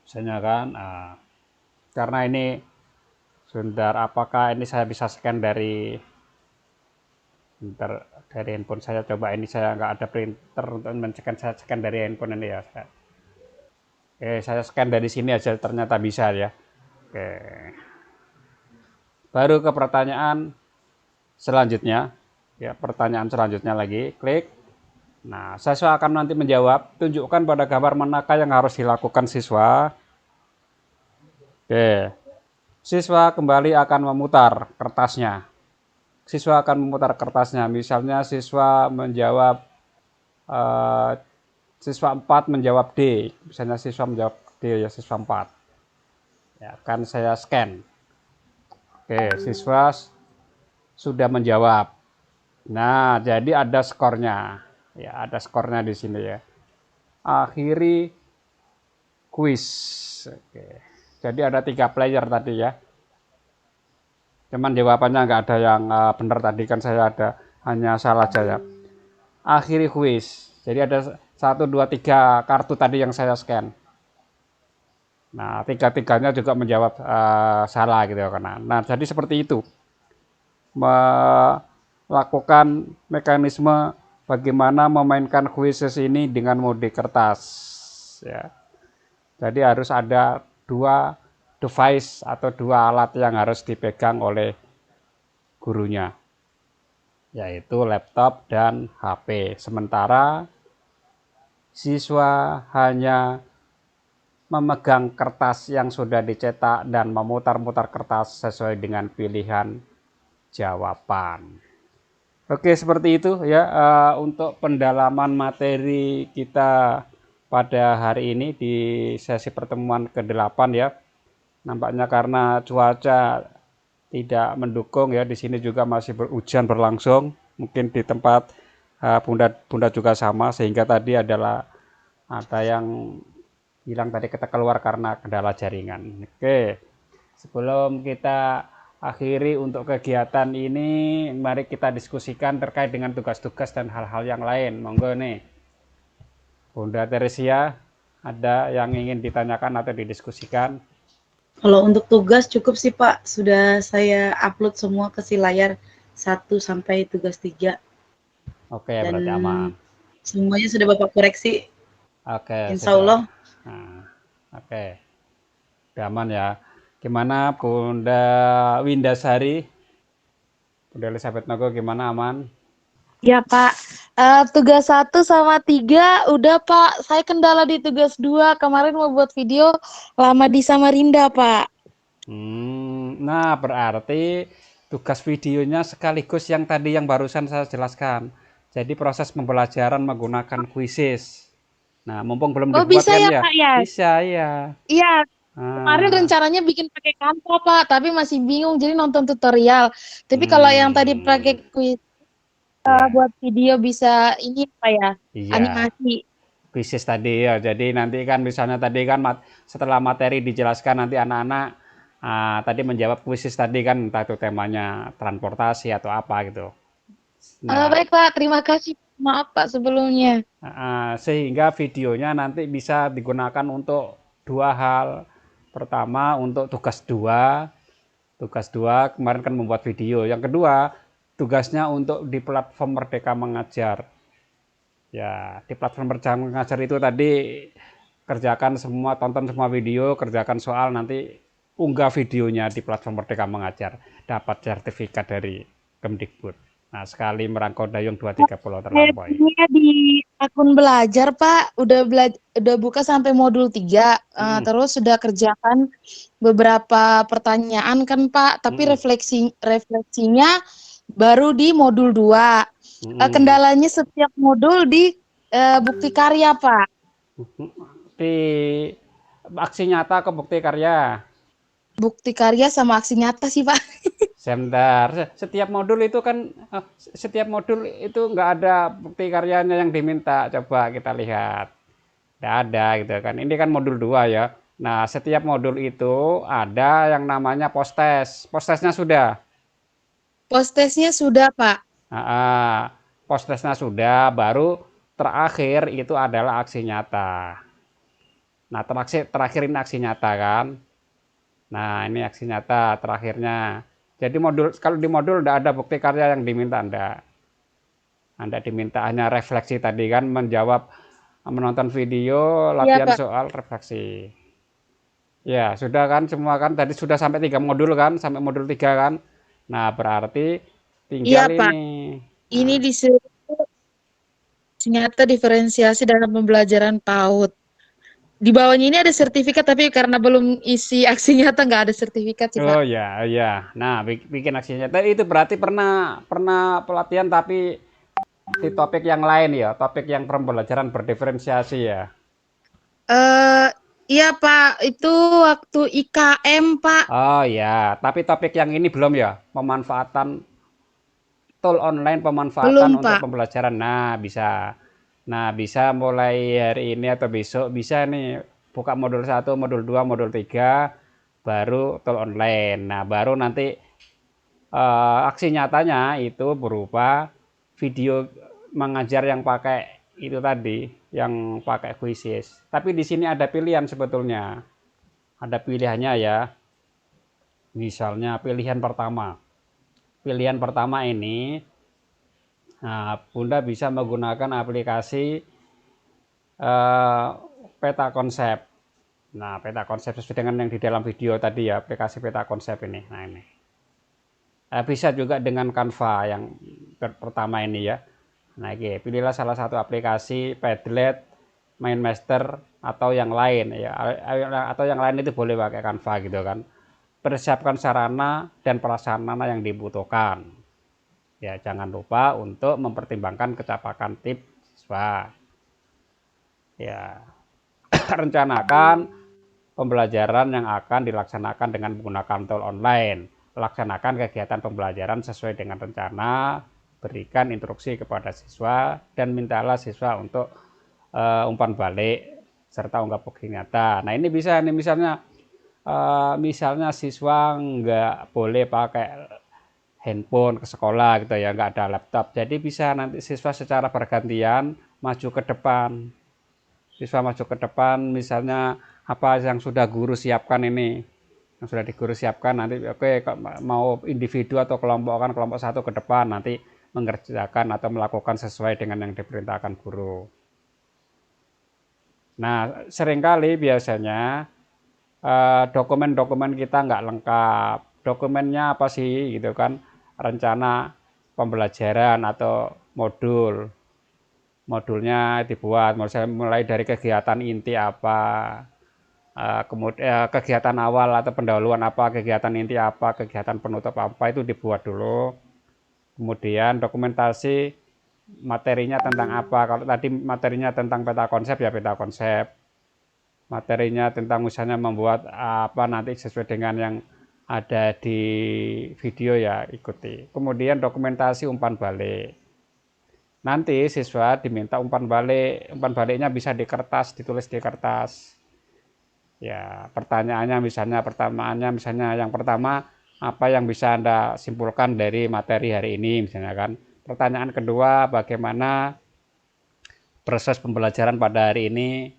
misalnya kan, karena ini sebentar, apakah ini saya bisa scan dari handphone saya? Coba, ini saya nggak ada printer untuk men-scan, saya scan dari handphone ini ya. Oke, saya scan dari sini aja, ternyata bisa ya. Oke. Baru ke pertanyaan selanjutnya. Ya, pertanyaan selanjutnya lagi, klik. Nah, siswa akan nanti menjawab, tunjukkan pada gambar manakah yang harus dilakukan siswa. Oke. Siswa kembali akan memutar kertasnya. Siswa akan memutar kertasnya. Misalnya siswa menjawab siswa 4 menjawab D. Misalnya siswa menjawab D ya, siswa 4. Ya, akan saya scan. Oke, siswa sudah menjawab. Nah, jadi ada skornya. Ya, ada skornya di sini ya. Akhiri kuis. Oke. Jadi ada 3 player tadi ya. Cuman jawabannya nggak ada yang benar tadi kan saya ada hanya salah jawab. Akhiri kuis. Jadi ada 1, 2, 3 kartu tadi yang saya scan. Nah, 3-tiganya juga menjawab salah gitu kan. Nah, jadi seperti itu. Melakukan mekanisme bagaimana memainkan quizzes ini dengan mode kertas ya. Jadi harus ada 2 device atau 2 alat yang harus dipegang oleh gurunya, yaitu laptop dan HP. Sementara siswa hanya memegang kertas yang sudah dicetak dan memutar-mutar kertas sesuai dengan pilihan jawaban. Oke, seperti itu ya untuk pendalaman materi kita pada hari ini di sesi pertemuan ke-8 ya. Nampaknya karena cuaca tidak mendukung ya, di sini juga masih hujan berlangsung. Mungkin di tempat Bunda juga sama, sehingga tadi adalah ada yang bilang tadi kita keluar karena kendala jaringan. Oke, sebelum kita akhiri untuk kegiatan ini, mari kita diskusikan terkait dengan tugas-tugas dan hal-hal yang lain. Monggo nih, Bunda Teresia, ada yang ingin ditanyakan atau didiskusikan? Kalau untuk tugas cukup sih Pak, sudah saya upload semua ke si layar 1 sampai tugas 3. Oke, berarti aman. Semuanya sudah Bapak koreksi. Oke, Insya Allah. Nah, oke, udah aman ya. Gimana Bunda Windasari? Bunda Elizabeth Nogo gimana, aman? Ya Pak, tugas 1 sama 3 udah Pak. Saya kendala di tugas 2. Kemarin mau buat video lama di Samarinda Pak. Nah berarti tugas videonya sekaligus yang tadi yang barusan saya jelaskan. Jadi proses pembelajaran menggunakan quizzes. Nah mumpung belum dibuat bisa kan ya ya? Pak ya? Bisa ya. Iya. Kemarin rencananya bikin pakai Canva Pak, tapi masih bingung jadi nonton tutorial. Tapi kalau yang tadi pakai quiz buat video bisa ini Pak ya, Iya. animasi. Quizzes tadi ya. Jadi nanti kan misalnya tadi kan setelah materi dijelaskan nanti anak-anak tadi menjawab quizzes tadi kan, entah itu temanya transportasi atau apa gitu. Nah, Baik Pak, terima kasih. Maaf Pak sebelumnya. Sehingga videonya nanti bisa digunakan untuk 2 hal. Pertama untuk tugas 2. Tugas 2 kemarin kan membuat video. Yang kedua tugasnya untuk di platform Merdeka Mengajar. Ya, di platform Merdeka Mengajar itu tadi kerjakan semua, tonton semua video, kerjakan soal, nanti unggah videonya di platform Merdeka Mengajar. Dapat sertifikat dari Kemdikbud. Nah, sekali merangkau dayung 2-3 pulau terlampaui. Di akun belajar Pak, udah buka sampai modul 3, terus sudah kerjakan beberapa pertanyaan kan Pak, tapi refleksinya baru di modul 2. Kendalanya setiap modul di bukti karya Pak. Di aksi nyata ke bukti karya? Bukti karya sama aksi nyata sih Pak. Sebentar, setiap modul itu kan nggak ada bukti karyanya yang diminta. Coba kita lihat, nggak ada gitu kan. Ini kan modul 2 ya. Nah, setiap modul itu ada yang namanya post-test. Post-testnya sudah? Post-testnya sudah Pak. Post-testnya sudah, baru terakhir itu adalah aksi nyata. Nah, terakhir ini aksi nyata kan. Nah, ini aksi nyata terakhirnya. Jadi kalau di modul tidak ada bukti karya yang diminta, Anda diminta hanya refleksi tadi kan, menonton video, latihan soal, refleksi. Ya, sudah kan semua kan, tadi sudah sampai 3 modul kan, sampai modul 3 kan. Nah, berarti tinggal ini. Pak. Ini disuruh ternyata diferensiasi dalam pembelajaran PAUD. Di bawahnya ini ada sertifikat, tapi karena belum isi aksi nyata nggak ada sertifikat sih Pak. Oh ya, ya. Nah, bikin aksi nyata itu berarti pernah pelatihan tapi di topik yang lain ya, topik yang pembelajaran berdiferensiasi ya. Iya Pak, itu waktu IKM Pak. Oh ya, tapi topik yang ini belum ya, pemanfaatan tool online, pemanfaatan untuk pembelajaran. Nah, bisa mulai hari ini atau besok bisa nih buka modul 1, modul 2, modul 3, baru tool online. Nah, baru nanti aksi nyatanya itu berupa video mengajar yang pakai itu tadi, yang pakai quizzes. Tapi di sini ada pilihan sebetulnya. Ada pilihannya ya. Misalnya pilihan pertama. Pilihan pertama ini, nah, Bunda bisa menggunakan aplikasi peta konsep. Nah, peta konsep sesuai dengan yang di dalam video tadi ya, aplikasi peta konsep ini. Nah, ini. Bisa juga dengan Canva yang pertama ini ya. Nah, oke, pilihlah salah satu aplikasi, Padlet, MindMaster, atau yang lain ya. Atau yang lain itu boleh pakai Canva gitu kan. Persiapkan sarana dan prasarana yang dibutuhkan. Ya, jangan lupa untuk mempertimbangkan kecapakan tim siswa. Ya, rencanakan pembelajaran yang akan dilaksanakan dengan menggunakan tool online. Laksanakan kegiatan pembelajaran sesuai dengan rencana. Berikan instruksi kepada siswa dan mintalah siswa untuk umpan balik serta unggah bukti nyata. Nah, ini bisa nih misalnya siswa nggak boleh pakai handphone ke sekolah gitu ya, nggak ada laptop. Jadi bisa nanti siswa secara bergantian maju ke depan. Siswa maju ke depan, misalnya apa yang sudah guru siapkan ini, yang sudah diguru siapkan nanti oke, mau individu atau kelompok 1 ke depan nanti mengerjakan atau melakukan sesuai dengan yang diperintahkan guru. Nah, seringkali biasanya dokumen-dokumen kita nggak lengkap. Dokumennya apa sih gitu kan, rencana pembelajaran atau modulnya dibuat, mulai dari kegiatan inti apa, kemudian kegiatan awal atau pendahuluan apa, kegiatan inti apa, kegiatan penutup apa, itu dibuat dulu. Kemudian dokumentasi materinya tentang apa. Kalau tadi materinya tentang peta konsep ya peta konsep. Materinya tentang misalnya membuat apa nanti sesuai dengan yang ada di video ya ikuti. Kemudian dokumentasi umpan balik. Nanti siswa diminta umpan baliknya bisa di kertas, ditulis di kertas. Ya, pertanyaannya misalnya yang pertama, apa yang bisa Anda simpulkan dari materi hari ini misalnya kan. Pertanyaan kedua, bagaimana proses pembelajaran pada hari ini,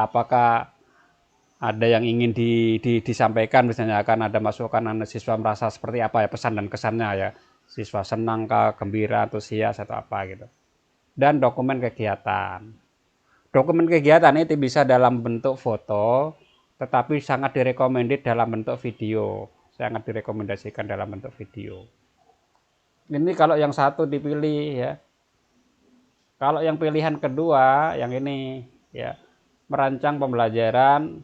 apakah ada yang ingin disampaikan misalnya kan, ada masukan siswa merasa seperti apa ya pesan dan kesannya ya, siswa senang kah, gembira, antusias atau apa gitu. Dan dokumen kegiatan itu bisa dalam bentuk foto, tetapi sangat direkomendasikan dalam bentuk video. Ini kalau yang satu dipilih ya. Kalau yang pilihan kedua, yang ini ya, merancang pembelajaran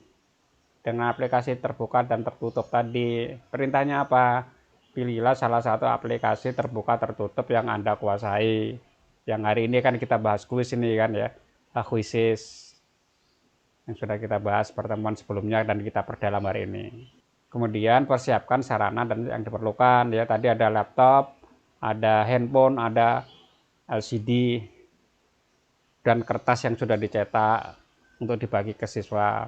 dengan aplikasi terbuka dan tertutup tadi. Perintahnya apa? Pilihlah salah satu aplikasi terbuka tertutup yang Anda kuasai. Yang hari ini kan kita bahas kuis ini kan ya. Quizzes yang sudah kita bahas pertemuan sebelumnya dan kita perdalam hari ini. Kemudian persiapkan sarana dan yang diperlukan ya, tadi ada laptop, ada handphone, ada LCD dan kertas yang sudah dicetak untuk dibagi ke siswa.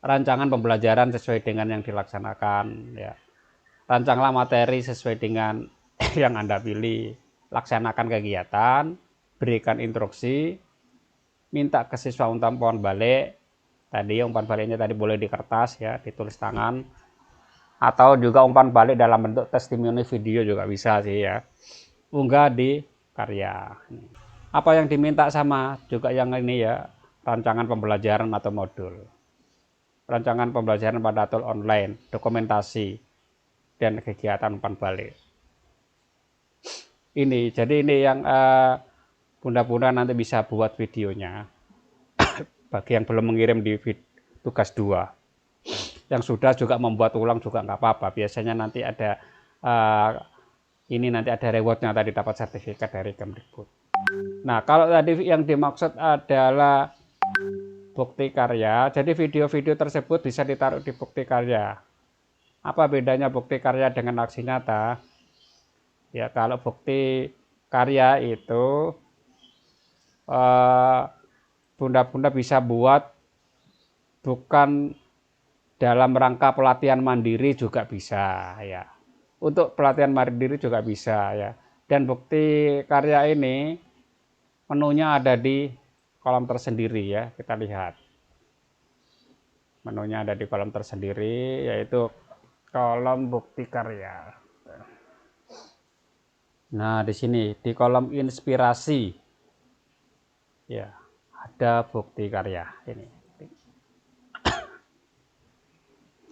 Rancangan pembelajaran sesuai dengan yang dilaksanakan ya. Rancanglah materi sesuai dengan yang Anda pilih. Laksanakan kegiatan, berikan instruksi, minta ke siswa umpan balik. Tadi umpan baliknya tadi boleh di kertas ya, ditulis tangan, atau juga umpan balik dalam bentuk testimoni video juga bisa sih ya. Unggah di karya. Apa yang diminta sama juga yang ini ya, rancangan pembelajaran atau modul. Rancangan pembelajaran pada tool online, dokumentasi, dan kegiatan umpan balik. Jadi ini yang Bunda-bunda nanti bisa buat videonya. Bagi yang belum mengirim di tugas 2. Yang sudah juga membuat ulang juga nggak apa-apa. Biasanya nanti ada nanti ada rewardnya, tadi dapat sertifikat dari Kemdikbud. Nah, kalau tadi yang dimaksud adalah bukti karya, jadi video-video tersebut bisa ditaruh di bukti karya. Apa bedanya bukti karya dengan aksi nyata? Ya, kalau bukti karya itu bunda-bunda bisa buat bukan dalam rangka pelatihan mandiri juga bisa ya. Untuk pelatihan mandiri juga bisa ya. Dan bukti karya ini menunya ada di kolom tersendiri ya, kita lihat. Menunya ada di kolom tersendiri, yaitu kolom bukti karya. Nah, di sini di kolom inspirasi ya, ada bukti karya ini.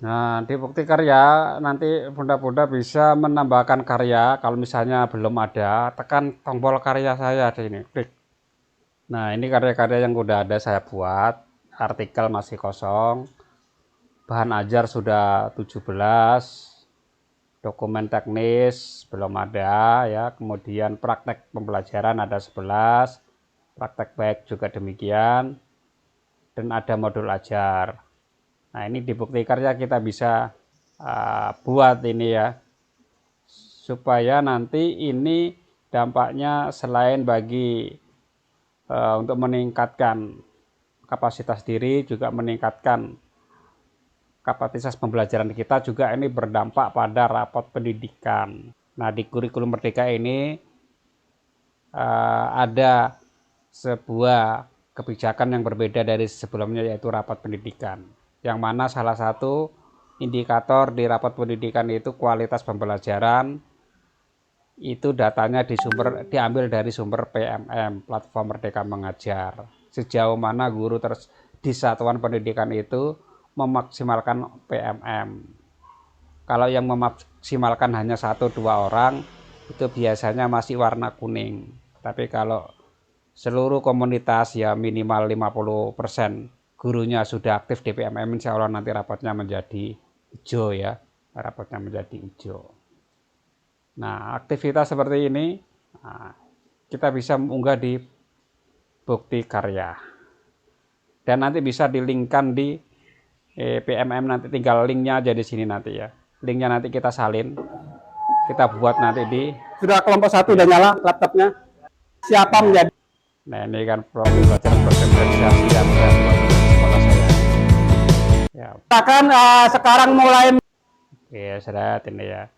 Nah, di bukti karya nanti bunda-bunda bisa menambahkan karya. Kalau misalnya belum ada, tekan tombol karya saya di sini, klik. Nah, ini karya-karya yang udah ada saya buat. Artikel masih kosong, bahan ajar sudah 17, dokumen teknis belum ada ya, kemudian praktek pembelajaran ada 11, praktek baik juga demikian, dan ada modul ajar. Nah, ini di bukti karya kita bisa buat ini ya, supaya nanti ini dampaknya selain bagi untuk meningkatkan kapasitas diri, juga meningkatkan kapasitas pembelajaran kita, juga ini berdampak pada rapot pendidikan. Nah, di kurikulum Merdeka ini ada sebuah kebijakan yang berbeda dari sebelumnya, yaitu rapot pendidikan, yang mana salah satu indikator di rapot pendidikan itu kualitas pembelajaran. Itu datanya diambil dari sumber PMM, Platform Merdeka Mengajar. Sejauh mana guru di satuan pendidikan itu memaksimalkan PMM. Kalau yang memaksimalkan hanya 1-2 orang, itu biasanya masih warna kuning. Tapi kalau seluruh komunitas ya minimal 50% gurunya sudah aktif di PMM, insya Allah nanti rapotnya menjadi hijau ya. Rapotnya menjadi hijau. Nah, aktivitas seperti ini kita bisa mengunggah di bukti karya. Dan nanti bisa dilinkkan di PMM, nanti tinggal linknya aja di sini nanti ya. Linknya nanti kita salin, kita buat nanti di. Sudah kelompok 1 udah nyala laptopnya. Siapa menjadi? Nah, ini kan pembelajaran berkonsentrasi dan kota saya. Ya. Akan sekarang mulai. Oke, sudah ini ya.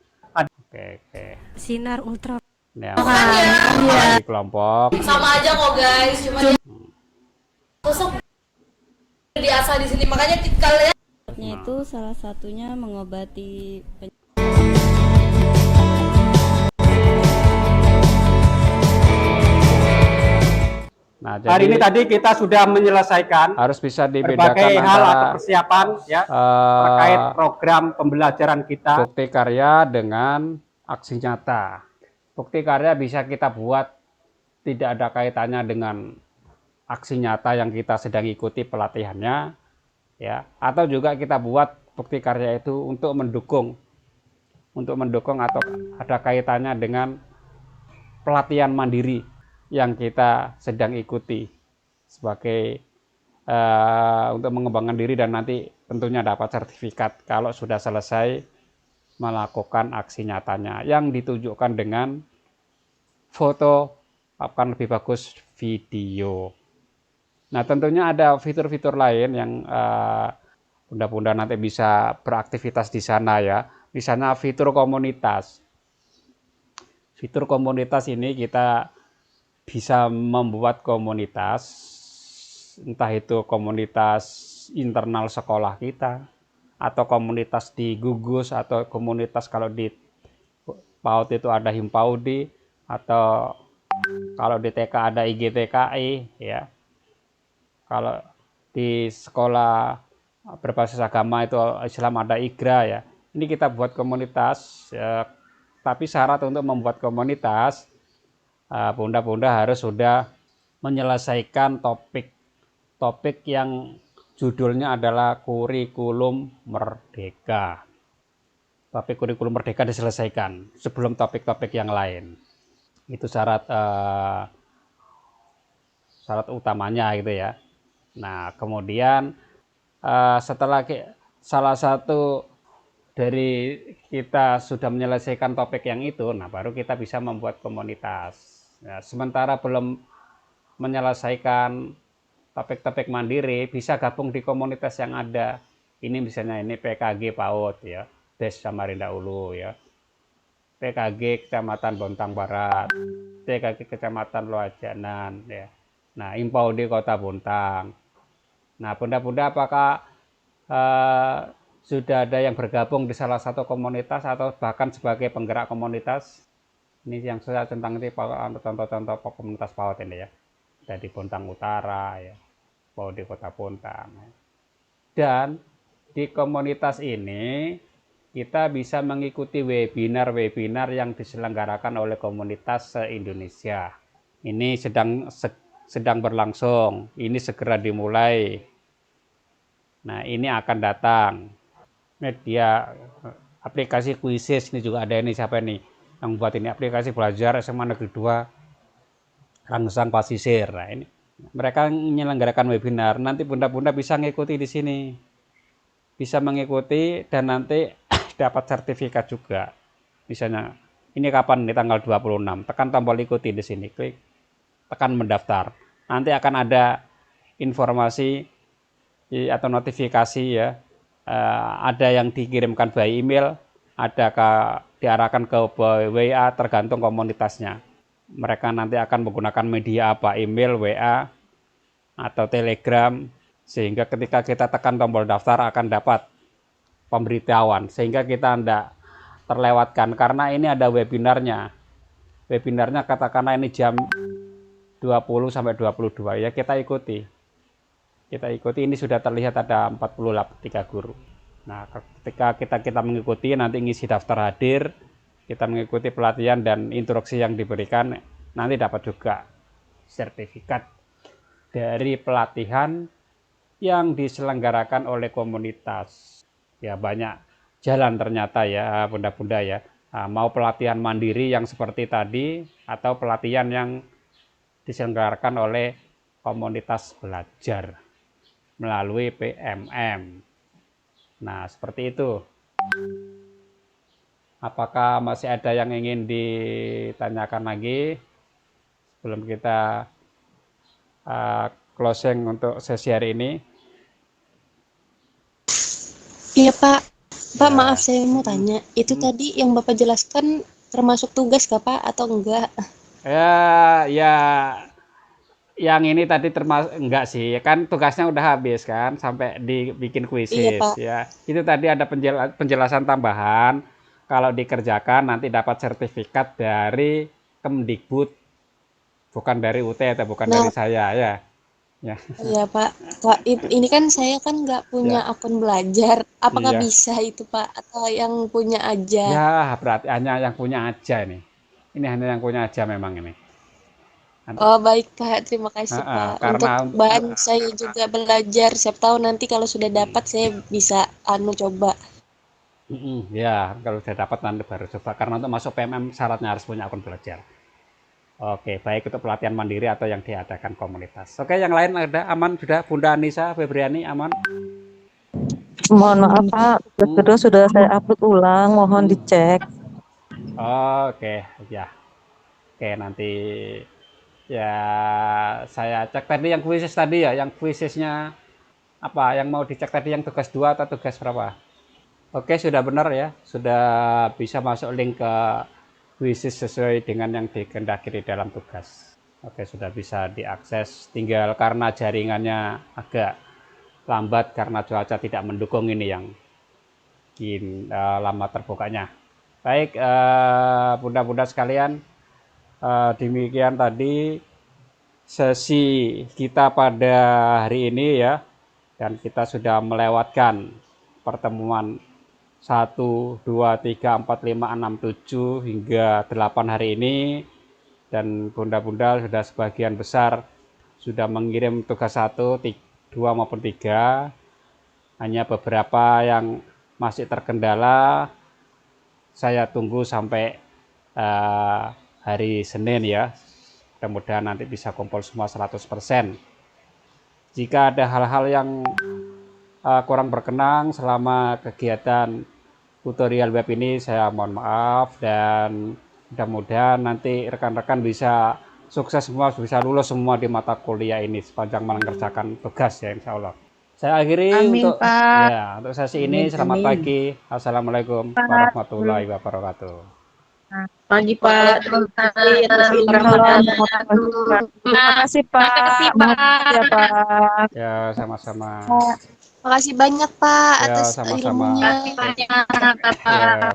Oke. Sinar Ultra. Nah, ya. Di kelompok. Sama aja kok guys, cuma tusuk diasah di sini, makanya kalian itu salah satunya mengobati Nah, hari ini tadi kita sudah menyelesaikan harus bisa dibedakan berbagai hal antara atau persiapan ya terkait program pembelajaran kita. Bukti karya dengan aksi nyata. Bukti karya bisa kita buat tidak ada kaitannya dengan aksi nyata yang kita sedang ikuti pelatihannya ya, atau juga kita buat bukti karya itu untuk mendukung atau ada kaitannya dengan pelatihan mandiri yang kita sedang ikuti sebagai untuk mengembangkan diri, dan nanti tentunya dapat sertifikat kalau sudah selesai melakukan aksi nyatanya yang ditunjukkan dengan foto, akan lebih bagus video. Nah, tentunya ada fitur-fitur lain yang bunda-bunda nanti bisa beraktivitas di sana ya. Misalnya fitur komunitas. Fitur komunitas ini kita bisa membuat komunitas, entah itu komunitas internal sekolah kita, atau komunitas di gugus, atau komunitas kalau di PAUD itu ada Himpaudi, atau kalau di TK ada IGTKI ya. Kalau di sekolah berbasis agama itu Islam ada IGRA ya. Ini kita buat komunitas ya, tapi syarat untuk membuat komunitas bunda-bunda harus sudah menyelesaikan topik yang judulnya adalah kurikulum merdeka. Topik kurikulum merdeka diselesaikan sebelum topik-topik yang lain. Itu syarat utamanya gitu ya. Nah, kemudian setelah salah satu dari kita sudah menyelesaikan topik yang itu, nah baru kita bisa membuat komunitas. Nah, sementara belum menyelesaikan topik-topik mandiri bisa gabung di komunitas yang ada. Ini misalnya ini PKG PAUD ya, Des Samarinda Ulu ya, PKG Kecamatan Bontang Barat, PKG Kecamatan Loajanan ya. Nah, Impaudi Kota Bontang. Nah, bunda-bunda apakah sudah ada yang bergabung di salah satu komunitas atau bahkan sebagai penggerak komunitas? Ini yang saya tentang ini contoh-contoh komunitas PAUD ini ya. Dari Bontang Utara ya, PAUD Kota Bontang. Dan di komunitas ini kita bisa mengikuti webinar-webinar yang diselenggarakan oleh komunitas se-Indonesia. Ini sedang berlangsung, ini segera dimulai. Nah, ini akan datang. Media aplikasi Quizzes ini juga ada, ini siapa nih yang buat ini aplikasi belajar SMA Negeri 2 Rangsang Pasisir. Nah, ini mereka menyelenggarakan webinar. Nanti bunda-bunda bisa mengikuti di sini. Bisa mengikuti dan nanti dapat sertifikat juga. Misalnya ini kapan? Ini tanggal 26. Tekan tombol ikuti di sini, klik tekan mendaftar. Nanti akan ada informasi atau notifikasi ya. Ada yang dikirimkan by email, ada diarahkan ke WA tergantung komunitasnya. Mereka nanti akan menggunakan media apa, email, WA, atau Telegram, sehingga ketika kita tekan tombol daftar akan dapat pemberitahuan, sehingga kita tidak terlewatkan, karena ini ada webinarnya. Webinarnya katakanlah ini jam 20 sampai 22 ya, kita ikuti. Kita ikuti, ini sudah terlihat ada 43 guru. Nah, ketika kita mengikuti, nanti ngisi daftar hadir, kita mengikuti pelatihan dan instruksi yang diberikan, nanti dapat juga sertifikat dari pelatihan yang diselenggarakan oleh komunitas. Ya, banyak jalan ternyata ya bunda-bunda ya. Mau pelatihan mandiri yang seperti tadi atau pelatihan yang diselenggarakan oleh komunitas belajar melalui PMM. Nah, seperti itu. Apakah masih ada yang ingin ditanyakan lagi sebelum kita closing untuk sesi hari ini? Iya Pak. Pak maaf saya mau tanya. Itu tadi yang Bapak jelaskan termasuk tugas nggak Pak atau enggak? Ya yang ini tadi termasuk enggak sih, kan tugasnya udah habis kan sampai dibikin kuisis ya. Itu tadi ada penjelasan tambahan, kalau dikerjakan nanti dapat sertifikat dari Kemdikbud, bukan dari UT atau bukan dari saya ya. Ya. Iya Pak. Pak, ini kan saya kan nggak punya akun belajar. Apakah bisa itu Pak atau yang punya aja? Ya, berarti hanya yang punya aja ini. Ini hanya yang punya aja memang ini. Oh baik Pak, terima kasih Pak. Untuk bahan saya juga belajar, siapa tahu nanti kalau sudah dapat saya bisa coba. Ya, kalau sudah dapat nanti baru coba. Karena untuk masuk PMM syaratnya harus punya akun belajar. Oke, baik untuk pelatihan mandiri atau yang diadakan komunitas. Oke, yang lain ada aman sudah? Bunda Anissa Febriani aman? Mohon maaf Pak, kedua sudah saya upload ulang, mohon dicek. Oke, ya. Oke, nanti ya saya cek tadi yang kuisis tadi ya, yang kuisisnya apa yang mau dicek tadi, yang tugas 2 atau tugas berapa? Oke, sudah benar ya, sudah bisa masuk link ke kuisis sesuai dengan yang dikehendaki di dalam tugas. Oke, sudah bisa diakses, tinggal karena jaringannya agak lambat karena cuaca tidak mendukung ini yang lama terbukanya. Baik, bunda-bunda sekalian, demikian tadi sesi kita pada hari ini ya, dan kita sudah melewatkan pertemuan 1, 2, 3, 4, 5, 6, 7 hingga 8 hari ini, dan bunda-bunda sudah sebagian besar sudah mengirim tugas 1, 2 maupun 3. Hanya beberapa yang masih terkendala, saya tunggu sampai hari Senin ya. Mudah-mudahan nanti bisa kumpul semua 100%. Jika ada hal-hal yang kurang berkenan selama kegiatan tutorial web ini, saya mohon maaf, dan mudah-mudahan nanti rekan-rekan bisa sukses semua, bisa lulus semua di mata kuliah ini sepanjang mengerjakan tugas ya, insya Allah. Saya akhiri Amin, untuk Pak. ya untuk sesi ini. Selamat pagi. Assalamualaikum warahmatullahi wabarakatuh. Pagi Pak, terima kasih atas ilmunya. Terima kasih Pak. Ya Pak. Ya, sama-sama. Makasih banyak Pak Ya, atas sama-sama. ilmunya. Ya.